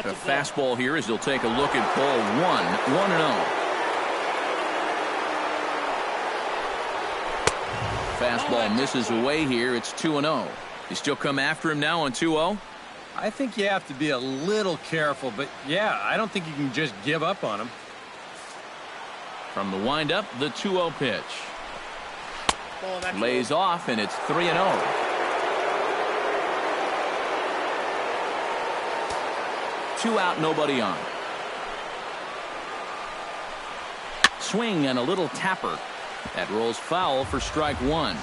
A fastball here as he'll take a look at ball 1. 1-0. Fastball misses away here. It's 2-0. You still come after him now on 2-0? I think you have to be a little careful, but yeah, I don't think you can just give up on him. From the windup, the 2-0 pitch. Lays off, and it's 3-0. 2 out, nobody on. Swing and a little tapper. That rolls foul for strike 1.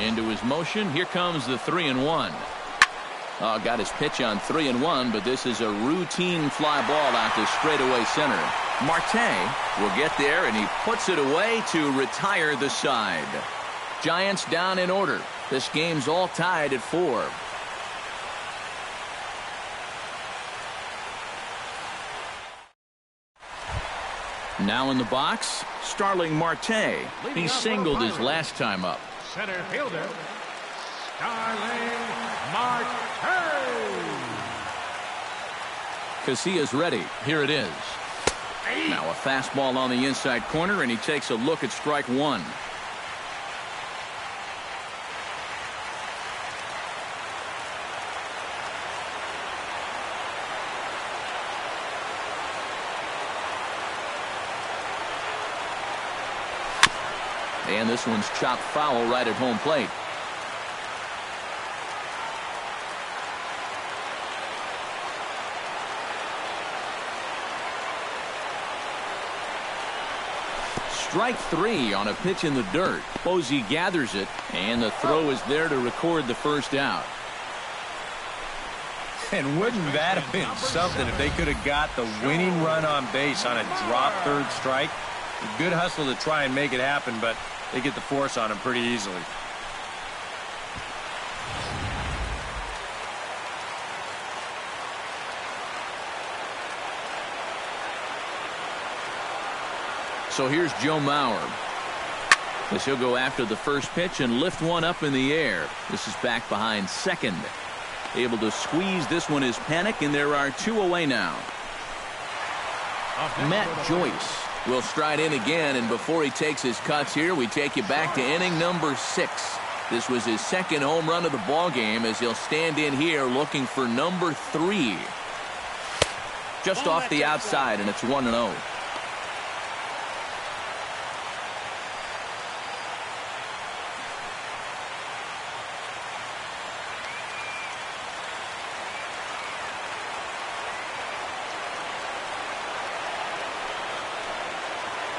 Into his motion. Here comes the 3-1. Oh, got his pitch on 3-1, but this is a routine fly ball out to straightaway center. Marte will get there, and he puts it away to retire the side. Giants down in order. This game's all tied at 4. Now in the box, Starling Marte. He singled his last time up. Center fielder, Starling Marte. Casillas ready. Here it is. Now a fastball on the inside corner, and he takes a look at strike 1. And this one's chopped foul right at home plate. Strike 3 on a pitch in the dirt. Posey gathers it, and the throw is there to record the first out. And wouldn't that have been something if they could have got the winning run on base on a drop third strike? A good hustle to try and make it happen, but they get the force on him pretty easily. So here's Joe Mauer, as he'll go after the first pitch and lift one up in the air. This is back behind second. Able to squeeze this one is Panic, and there are 2 away now. Matt Joyce will stride in again, and before he takes his cuts here, we take you back to inning number 6. This was his second home run of the ball game, as he'll stand in here looking for number 3. Just off the outside, and it's 1-0.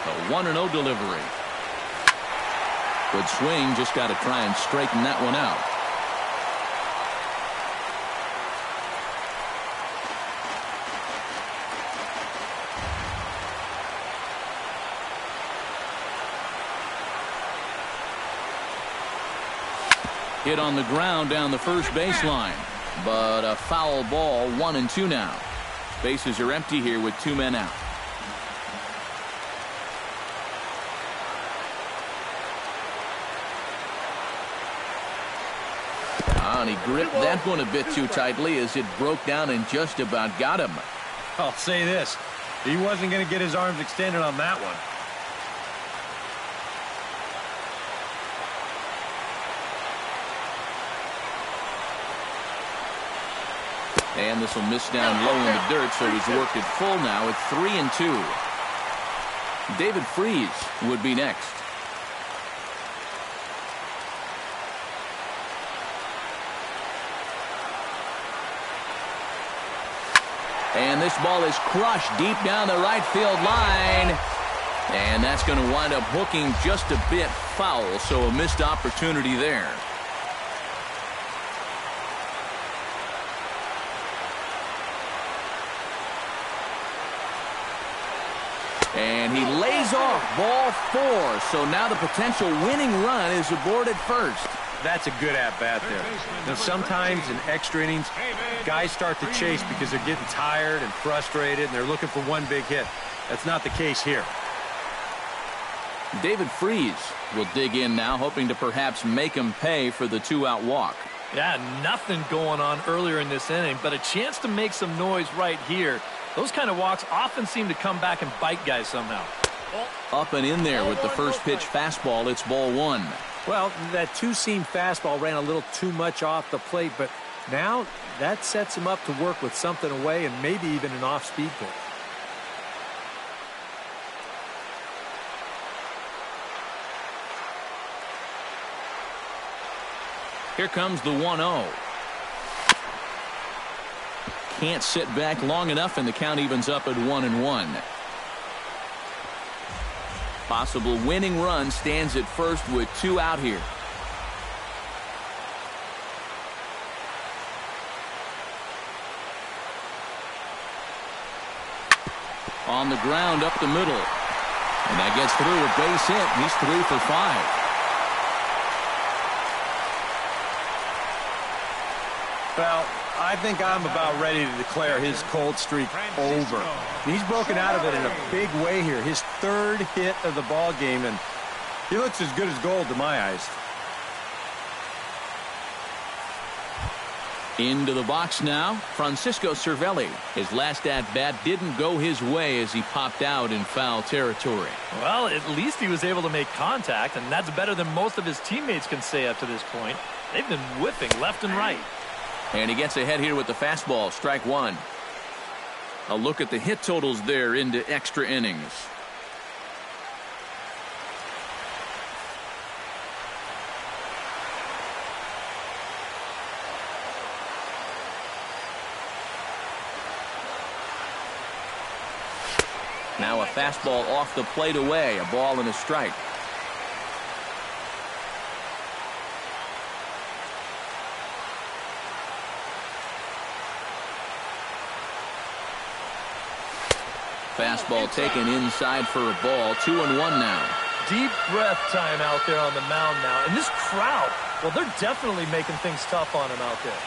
A 1-0 delivery. Good swing, just got to try and straighten that one out. Hit on the ground down the first baseline, but a foul ball. 1-2 now. Bases are empty here with 2 men out. And he gripped that one a bit too tightly as it broke down and just about got him. I'll say this. He wasn't going to get his arms extended on that one. And this will miss down low in the dirt, so he's worked it full now at 3-2. David Freese would be next. And this ball is crushed deep down the right field line. And that's going to wind up hooking just a bit foul, so a missed opportunity there. And he lays off ball 4. So now the potential winning run is aboard at first. That's a good at-bat there. Now, sometimes in extra innings, guys start to chase because they're getting tired and frustrated, and they're looking for one big hit. That's not the case here. David Freese will dig in now, hoping to perhaps make him pay for the 2-out walk. Yeah, nothing going on earlier in this inning, but a chance to make some noise right here. Those kind of walks often seem to come back and bite guys somehow. Up and in there with the first pitch fastball. It's ball 1. Well, that two-seam fastball ran a little too much off the plate, but now that sets him up to work with something away and maybe even an off-speed pitch. Here comes the 1-0. Can't sit back long enough, and the count evens up at 1-1. Possible winning run stands at first with 2 out here. On the ground up the middle. And that gets through a base hit. He's 3 for 5. Well, I think I'm about ready to declare his cold streak over. He's broken out of it in a big way here. His 3rd hit of the ball game, and he looks as good as gold to my eyes. Into the box now, Francisco Cervelli. His last at-bat didn't go his way as he popped out in foul territory. Well, at least he was able to make contact, and that's better than most of his teammates can say up to this point. They've been whipping left and right. And he gets ahead here with the fastball, strike 1. A look at the hit totals there into extra innings. Now a fastball off the plate away, a ball and a strike. Fastball taken inside for a ball. 2-1 now. Deep breath time out there on the mound now. And this crowd, well, they're definitely making things tough on him out there.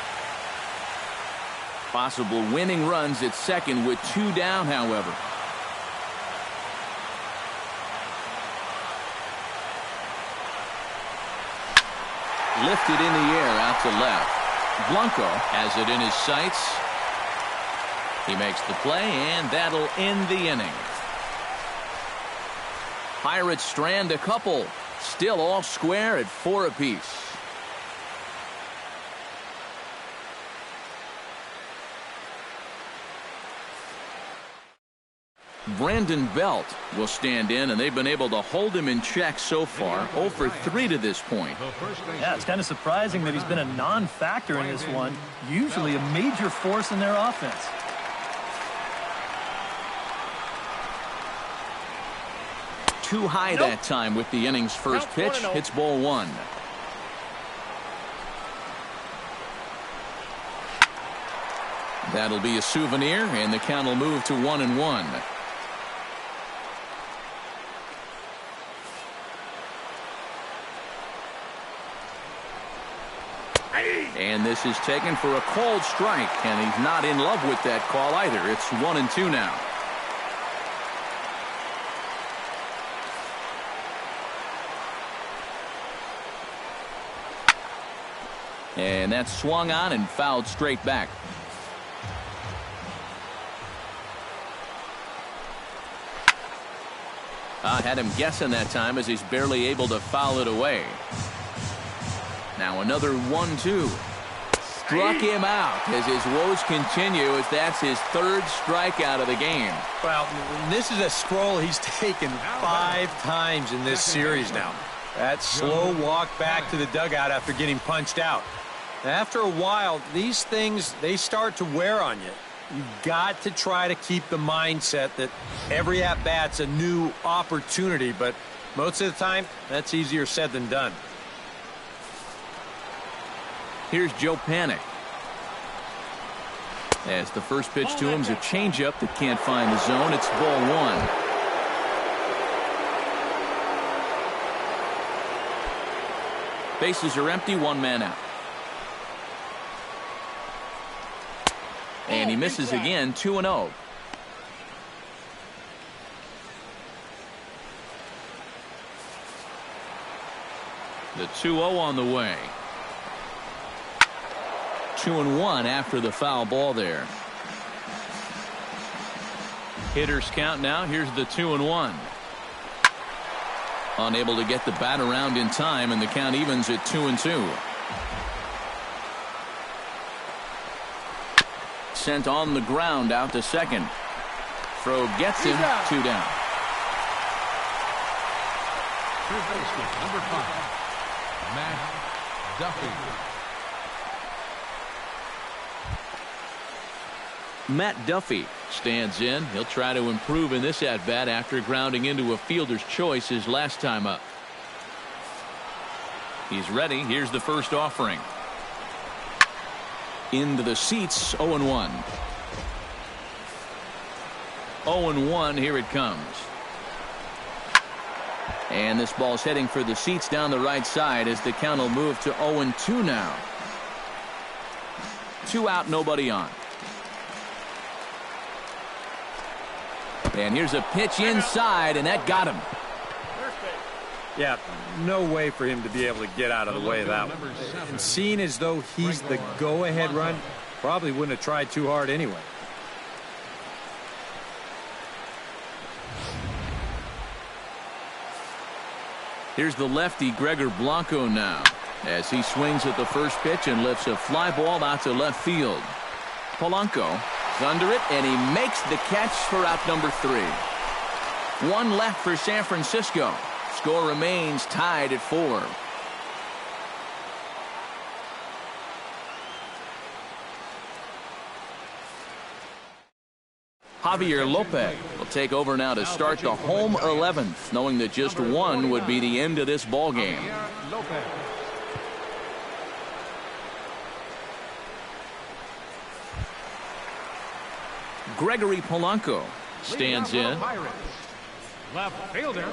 Possible winning runs at second with 2 down, however. Lifted in the air out to left. Blanco has it in his sights. He makes the play, and that'll end the inning. Pirates strand a couple. Still all square at 4 apiece. Brandon Belt will stand in, and they've been able to hold him in check so far. 0 for 3 to this point. Yeah, it's kind of surprising that he's been a non-factor in this one. Usually a major force in their offense. Too high that time with the inning's first pitch. Hits ball 1. That'll be a souvenir, and the count will move to 1-1. And this is taken for a called strike, and he's not in love with that call either. It's 1-2 now. And that's swung on and fouled straight back. Had him guessing that time as he's barely able to foul it away. Now another 1-2. Struck him out as his woes continue, as that's his 3rd strikeout of the game. Well, this is a scroll he's taken 5 times in this series now. That slow walk back to the dugout after getting punched out. After a while, these things, they start to wear on you. You've got to try to keep the mindset that every at-bat's a new opportunity, but most of the time, that's easier said than done. Here's Joe Panik. As the first pitch to him is a changeup that can't find the zone. It's ball 1. Bases are empty, 1 man out. And he misses again, 2-0. The 2-0 on the way. 2-1 after the foul ball there. Hitters count now. Here's the 2-1. Unable to get the bat around in time, and the count evens at 2-2. Sent on the ground out to second. Throw gets him, 2 down. Third baseman, number 5, Matt Duffy. Matt Duffy stands in. He'll try to improve in this at-bat after grounding into a fielder's choice his last time up. He's ready. Here's the first offering. Into the seats, 0-1. 0-1, here it comes. And this ball's heading for the seats down the right side as the count will move to 0-2 now. 2 out, nobody on. And here's a pitch inside, and that got him. Yeah, no way for him to be able to get out of the way of that one. And seeing as though he's the go-ahead run, probably wouldn't have tried too hard anyway. Here's the lefty, Gregor Blanco, now, as he swings at the first pitch and lifts a fly ball out to left field. Polanco is under it, and he makes the catch for out number 3. 1 left for San Francisco. Score remains tied at 4. Javier Lopez will take over now to start the home 11th, knowing that just 1 would be the end of this ball game. Gregory Polanco stands in. Left fielder,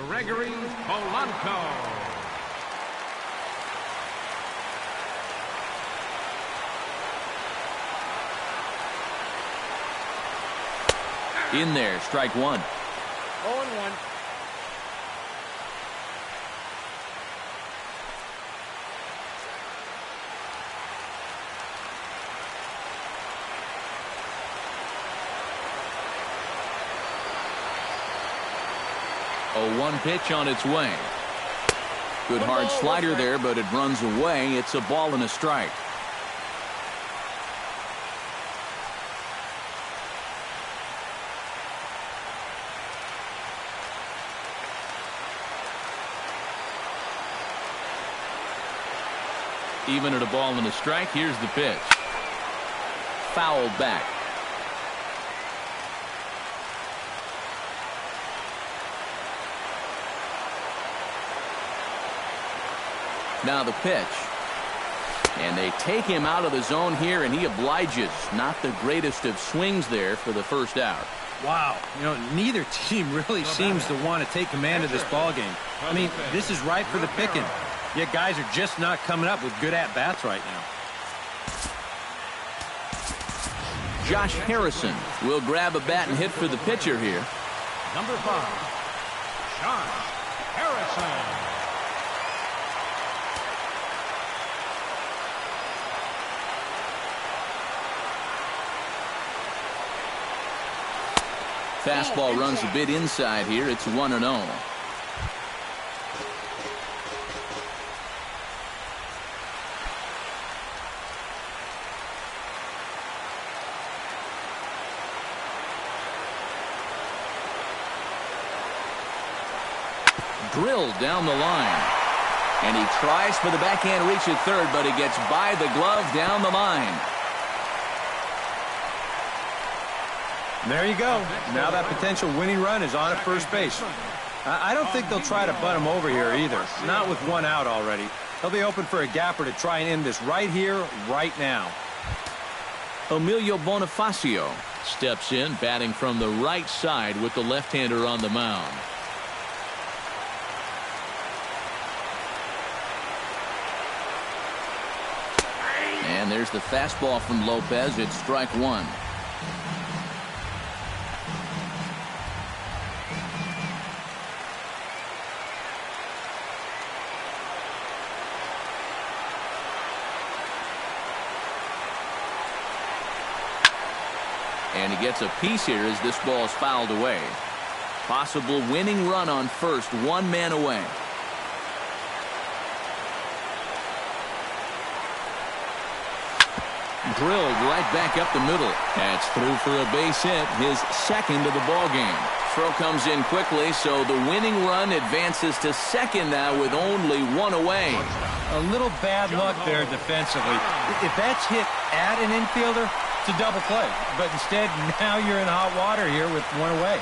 Gregory Polanco. In there, strike 1. 0-1. A 1 pitch on its way. Good hard slider there, but it runs away. It's a ball and a strike. Even at a ball and a strike, here's the pitch. Fouled back. Now the pitch. And they take him out of the zone here, and he obliges. Not the greatest of swings there for the first out. Wow. You know, neither team really seems to want to take command of this ball game. I mean, this is ripe for the picking. Yet guys are just not coming up with good at-bats right now. Josh Harrison will grab a bat and hit for the pitcher here. Number 5, Josh Harrison. Fastball runs a bit inside here. It's 1-0. Drilled down the line. And he tries for the backhand reach at third, but he gets by the glove down the line. There you go. Now that potential winning run is on at first base. I don't think they'll try to butt him over here either. Not with 1 out already. They'll be open for a gapper to try and end this right here, right now. Emilio Bonifacio steps in, batting from the right side with the left-hander on the mound. And there's the fastball from Lopez. It's strike 1. And he gets a piece here as this ball is fouled away. Possible winning run on first, 1 man away. Drilled right back up the middle. That's through for a base hit, his second of the ball game. Throw comes in quickly, so the winning run advances to second now with only 1 away. A little bad luck there defensively. If that's hit at an infielder, to double play. But instead, now you're in hot water here with one away.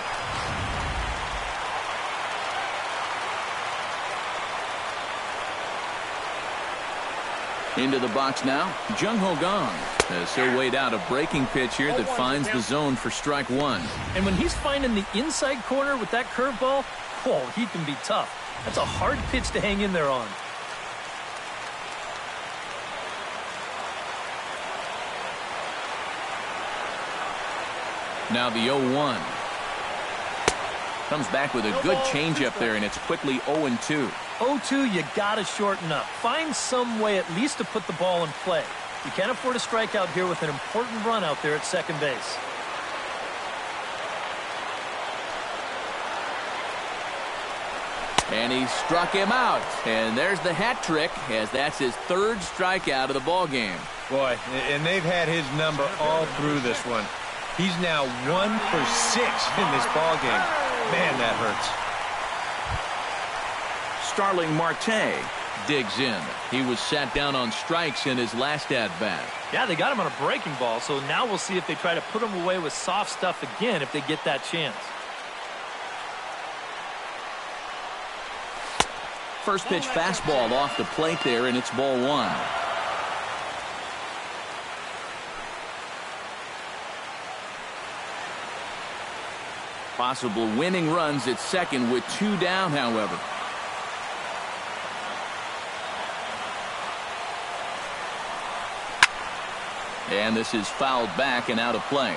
Into the box now, Jung Ho Gong, as he'll wait out a breaking pitch here that finds the zone for strike one. And when he's finding the inside corner with that curveball, oh, he can be tough. That's a hard pitch to hang in there on. Now the 0-1. Comes back with a good changeup there, and it's quickly 0-2. 0-2, you got to shorten up. Find some way at least to put the ball in play. You can't afford a strikeout here with an important run out there at second base. And he struck him out. And there's the hat trick, as that's his third strikeout of the ball game. Boy, and they've had his number all through this one. He's now 1 for 6 in this ball game. Man, that hurts. Starling Marte digs in. He was sat down on strikes in his last at-bat. Yeah, they got him on a breaking ball, so now we'll see if they try to put him away with soft stuff again if they get that chance. First pitch fastball off the plate there, and it's ball one. Possible winning runs at second with 2 down, however. And this is fouled back and out of play.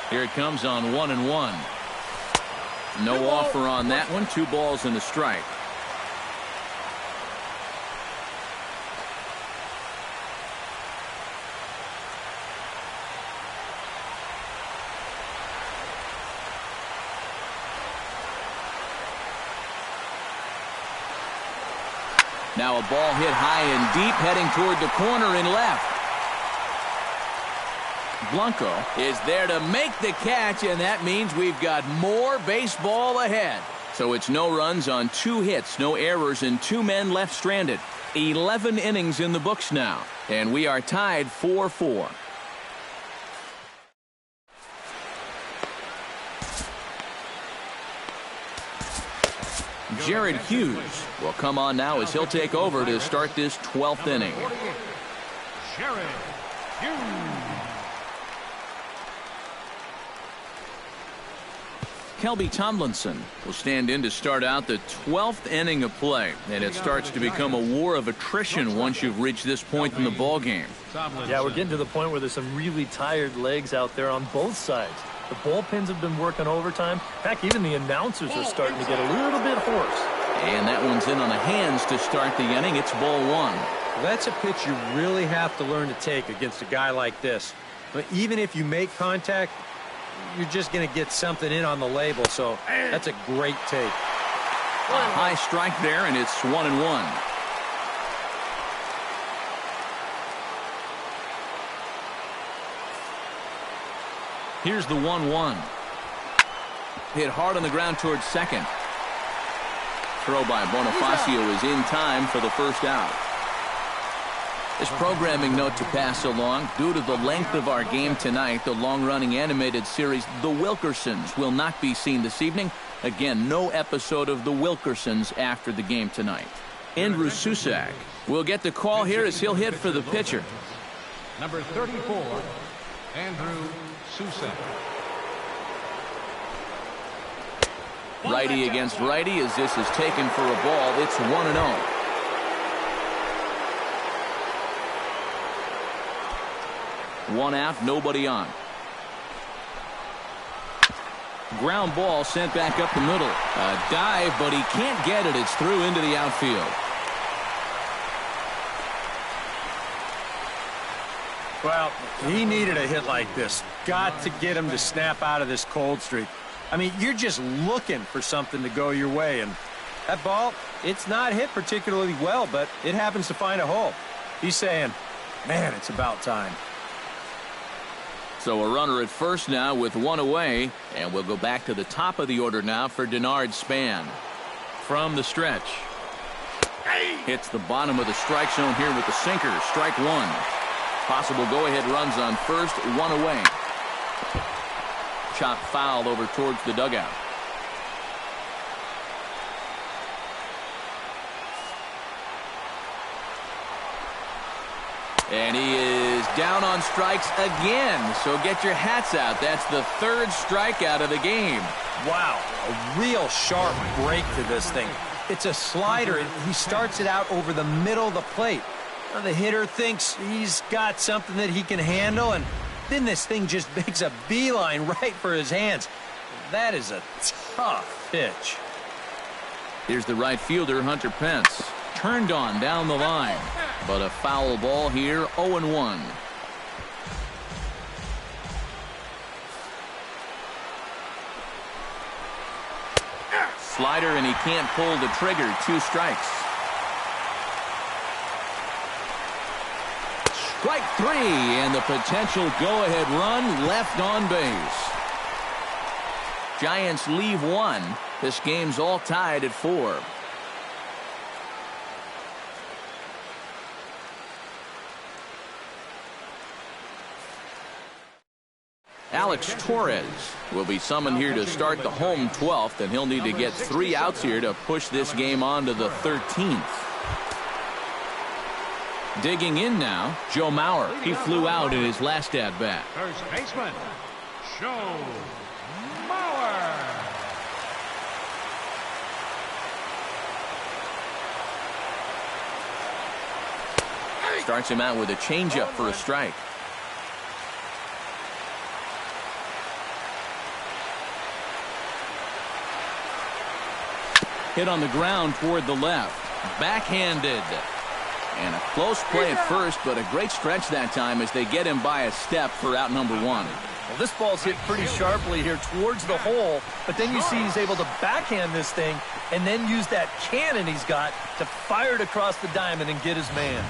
Here it comes on 1-1. No offer on that one. 2 balls and a strike. Now a ball hit high and deep, heading toward the corner and left. Blanco is there to make the catch, and that means we've got more baseball ahead. So it's no runs on 2 hits, no errors, and 2 men left stranded. 11 innings in the books now, and we are tied 4-4. Jared Hughes will come on now as he'll take over to start this 12th inning. Jared Hughes. Kelby Tomlinson will stand in to start out the 12th inning of play, and it starts to become a war of attrition once you've reached this point in the ball game. Yeah, we're getting to the point where there's some really tired legs out there on both sides. The bullpens have been working overtime. Heck, even the announcers are starting to get a little bit hoarse. And that one's in on the hands to start the inning. It's ball one. That's a pitch you really have to learn to take against a guy like this. But even if you make contact, you're just going to get something in on the label. So that's a great take. A high strike there, and it's 1-1. Here's the 1-1. Hit hard on the ground towards second. Throw by Bonifacio is in time for the first out. This programming note to pass along. Due to the length of our game tonight, the long-running animated series The Wilkersons will not be seen this evening. Again, no episode of The Wilkersons after the game tonight. Andrew Susak will get the call here as he'll hit for the pitcher. Number 34, Andrew Susak. Righty against righty as this is taken for a ball. It's 1-0. One out, nobody on. Ground ball sent back up the middle. A dive, but he can't get it. It's through into the outfield. Well, he needed a hit like this. Got to get him to snap out of this cold streak. I mean, you're just looking for something to go your way, and that ball, it's not hit particularly well, but it happens to find a hole. He's saying, man, it's about time. So a runner at first now with one away, and we'll go back to the top of the order now for Denard Span. From the stretch. Hits the bottom of the strike zone here with the sinker. Strike one. Possible go-ahead runs on first, one away. Chop foul over towards the dugout. And he is down on strikes again. So get your hats out. That's the third strikeout of the game. Wow, a real sharp break to this thing. It's a slider, and he starts it out over the middle of the plate. Now the hitter thinks he's got something that he can handle, and then this thing just makes a beeline right for his hands. That is a tough pitch. Here's the right fielder, Hunter Pence. Turned on down the line, but a foul ball here, 0-1. Slider, and he can't pull the trigger. 2 strikes. Strike 3, and the potential go-ahead run left on base. Giants leave 1. This game's all tied at 4. Alex Torres will be summoned here to start the home 12th, and he'll need to get 3 outs here to push this game on to the 13th. Digging in now, Joe Mauer. He flew out in his last at-bat. First baseman, Joe Mauer. Starts him out with a changeup for a strike. Hit on the ground toward the left. Backhanded. And a close play at first, but a great stretch that time as they get him by a step for out number 1. Well, this ball's hit pretty sharply here towards the hole, but then you see he's able to backhand this thing and then use that cannon he's got to fire it across the diamond and get his man.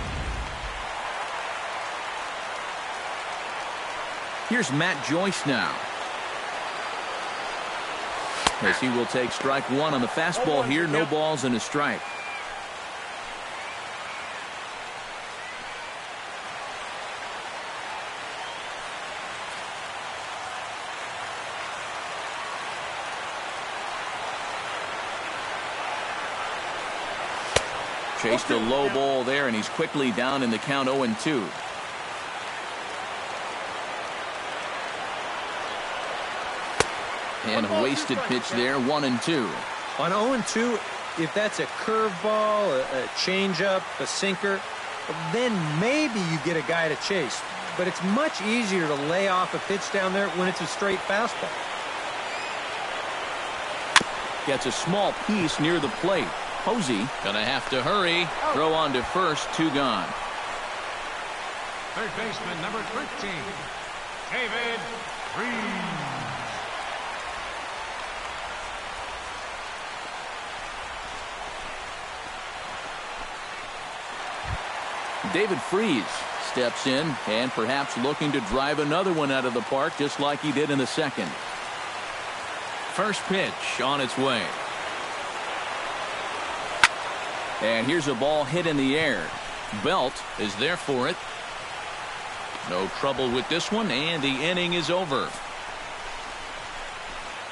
Here's Matt Joyce now, as he will take strike 1 on the fastball here. No balls and a strike. Chased a low ball there, and he's quickly down in the count 0-2. And a wasted pitch there, 1-2. On 0-2, if that's a curveball, a changeup, a sinker, then maybe you get a guy to chase. But it's much easier to lay off a pitch down there when it's a straight fastball. Gets a small piece near the plate. Posey gonna have to hurry. Throw on to first, 2 gone. Third baseman, number 13, David Freese. David Freese steps in and perhaps looking to drive another one out of the park just like he did in the second. First pitch on its way. And here's a ball hit in the air. Belt is there for it. No trouble with this one, and the inning is over.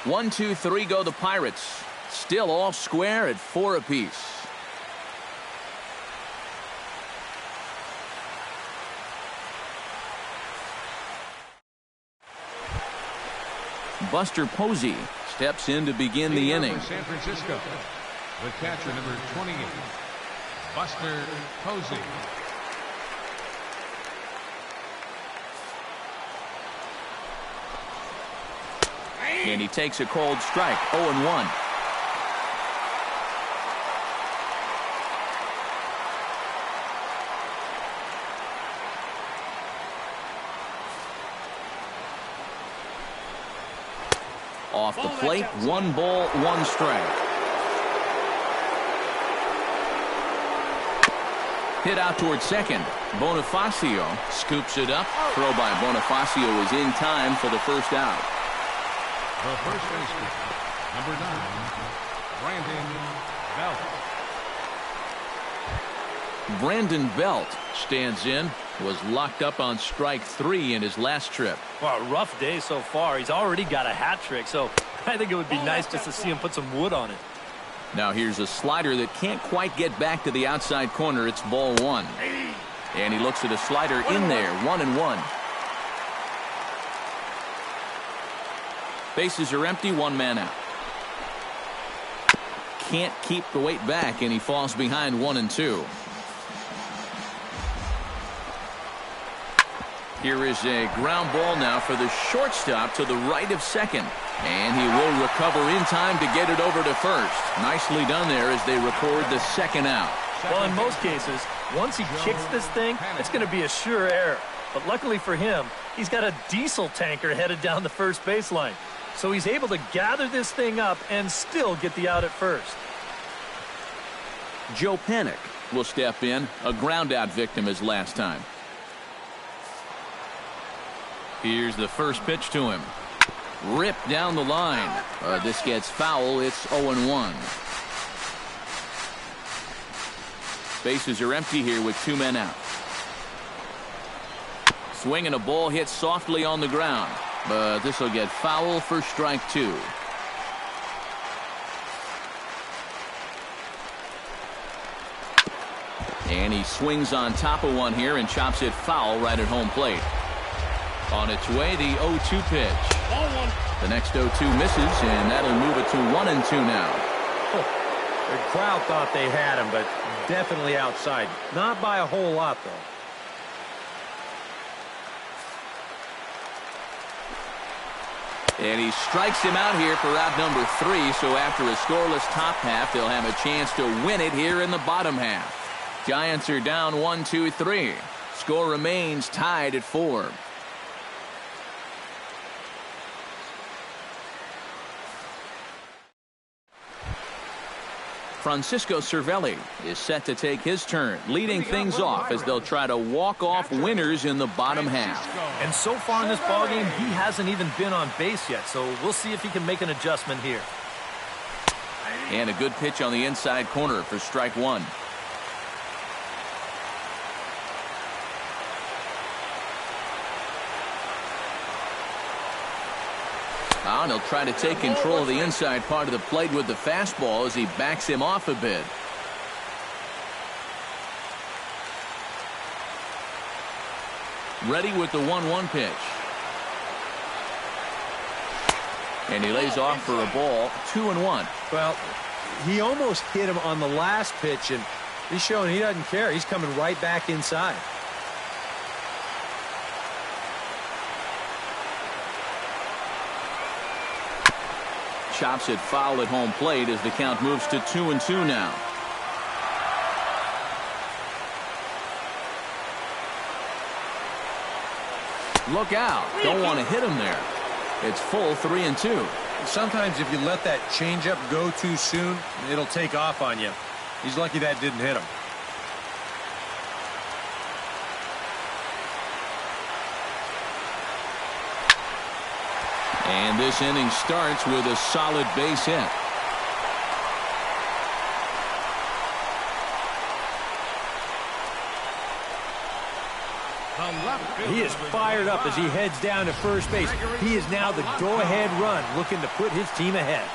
1, 2, 3 go the Pirates. Still all square at 4 apiece. Buster Posey steps in to begin the inning. San Francisco, the catcher, number 28, Buster Posey. And he takes a cold strike, 0-1. Off the plate, 1 ball, 1 strike. Hit out towards second. Bonifacio scoops it up. Throw by Bonifacio is in time for the first out. The first baseman, number 9, Brandon Belt. Brandon Belt stands in. Was locked up on strike 3 in his last trip. Well, a rough day so far. He's already got a hat trick, so I think it would be nice just to see him put some wood on it. Now here's a slider that can't quite get back to the outside corner. It's ball 1. And he looks at a slider in there. 1-1. Bases are empty. 1 man out. Can't keep the weight back, and he falls behind 1-2. Here is a ground ball now for the shortstop to the right of second. And he will recover in time to get it over to first. Nicely done there as they record the second out. Well, in most cases, once he kicks this thing, it's going to be a sure error. But luckily for him, he's got a diesel tanker headed down the first baseline. So he's able to gather this thing up and still get the out at first. Joe Panik will step in, a ground out victim his last time. Here's the first pitch to him. Ripped down the line. This gets foul. It's 0-1. Bases are empty here with 2 men out. Swinging a ball hit softly on the ground. But this will get foul for strike 2. And he swings on top of one here and chops it foul right at home plate. On its way, the 0-2 pitch. The next 0-2 misses, and that'll move it to 1-2 now. The crowd thought they had him, but definitely outside. Not by a whole lot, though. And he strikes him out here for out number 3, so after a scoreless top half, they'll have a chance to win it here in the bottom half. Giants are down 1-2-3. Score remains tied at 4. Francisco Cervelli is set to take his turn, leading things off as they'll try to walk off winners in the bottom half. And so far in this ballgame, he hasn't even been on base yet, so we'll see if he can make an adjustment here. And a good pitch on the inside corner for strike 1. And he'll try to take control of the inside part of the plate with the fastball as he backs him off a bit. Ready with the 1-1 pitch. And he lays off for a ball. 2-1. Well, he almost hit him on the last pitch, and he's showing he doesn't care. He's coming right back inside. Chops it foul at home plate as the count moves to 2-2 now. Look out. Don't want to hit him there. It's full 3-2. Sometimes if you let that changeup go too soon, it'll take off on you. He's lucky that didn't hit him. And this inning starts with a solid base hit. He is fired up as he heads down to first base. He is now the go-ahead run, looking to put his team ahead.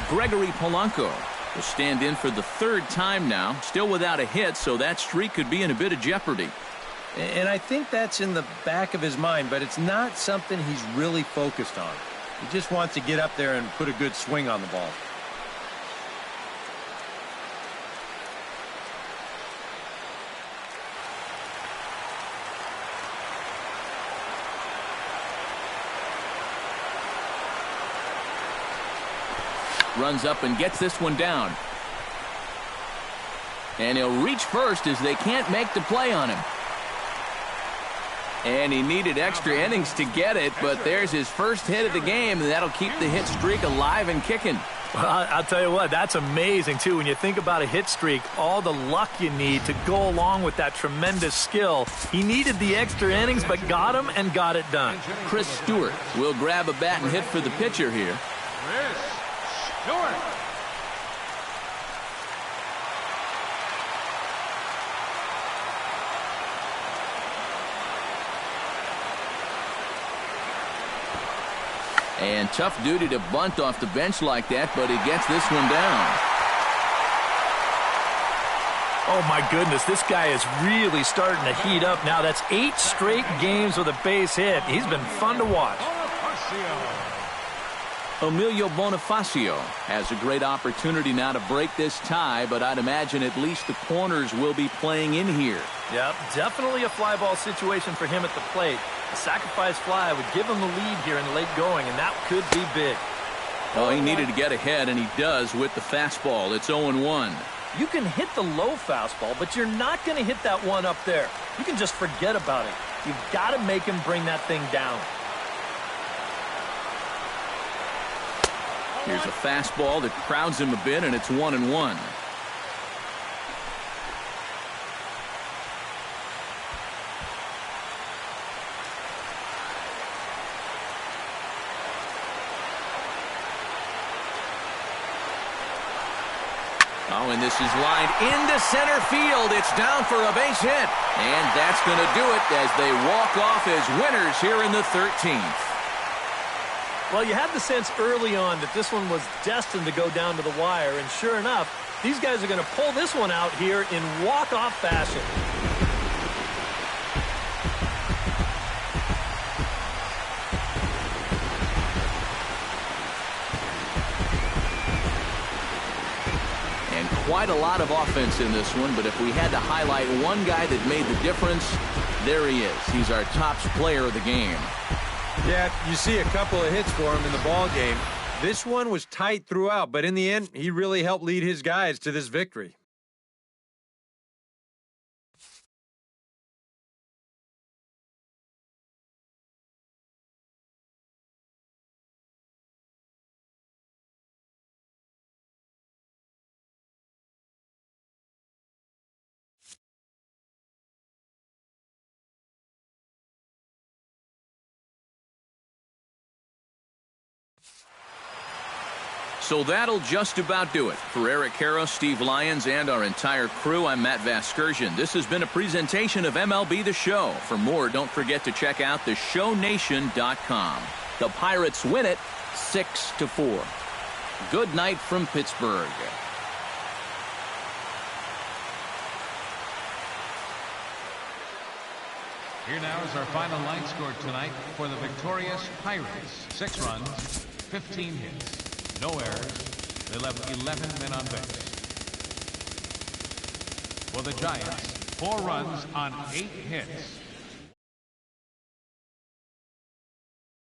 Gregory Polanco will stand in for the 3rd time now, still without a hit, so that streak could be in a bit of jeopardy. And I think that's in the back of his mind, but it's not something he's really focused on. He just wants to get up there and put a good swing on the ball. Runs up and gets this one down. And he'll reach first as they can't make the play on him. And he needed extra innings to get it, but there's his first hit of the game, and that'll keep the hit streak alive and kicking. Well, I'll tell you what, that's amazing, too. When you think about a hit streak, all the luck you need to go along with that tremendous skill. He needed the extra innings, but got him and got it done. Chris Stewart will grab a bat and hit for the pitcher here. Chris Stewart. And tough duty to bunt off the bench like that, but he gets this one down. Oh, my goodness, this guy is really starting to heat up now. That's 8 straight games with a base hit. He's been fun to watch. Emilio Bonifacio has a great opportunity now to break this tie, but I'd imagine at least the corners will be playing in here. Yep, definitely a fly ball situation for him at the plate. A sacrifice fly would give him the lead here in late going, and that could be big. Oh, he needed to get ahead, and he does with the fastball. It's 0-1. You can hit the low fastball, but you're not going to hit that one up there. You can just forget about it. You've got to make him bring that thing down. Here's a fastball that crowds him a bit, and it's 1-1. Oh, and this is lined into center field. It's down for a base hit. And that's going to do it as they walk off as winners here in the 13th. Well, you had the sense early on that this one was destined to go down to the wire, and sure enough, these guys are going to pull this one out here in walk-off fashion. And quite a lot of offense in this one, but if we had to highlight one guy that made the difference, there he is. He's our top player of the game. Yeah, you see a couple of hits for him in the ball game. This one was tight throughout, but in the end, he really helped lead his guys to this victory. So that'll just about do it. For Eric Harrow, Steve Lyons, and our entire crew, I'm Matt Vasgersian. This has been a presentation of MLB The Show. For more, don't forget to check out theshownation.com. The Pirates win it 6-4. Good night from Pittsburgh. Here now is our final line score tonight for the victorious Pirates. 6 runs, 15 hits. No errors. They left 11 men on base. For the Giants, 4 runs on 8 hits.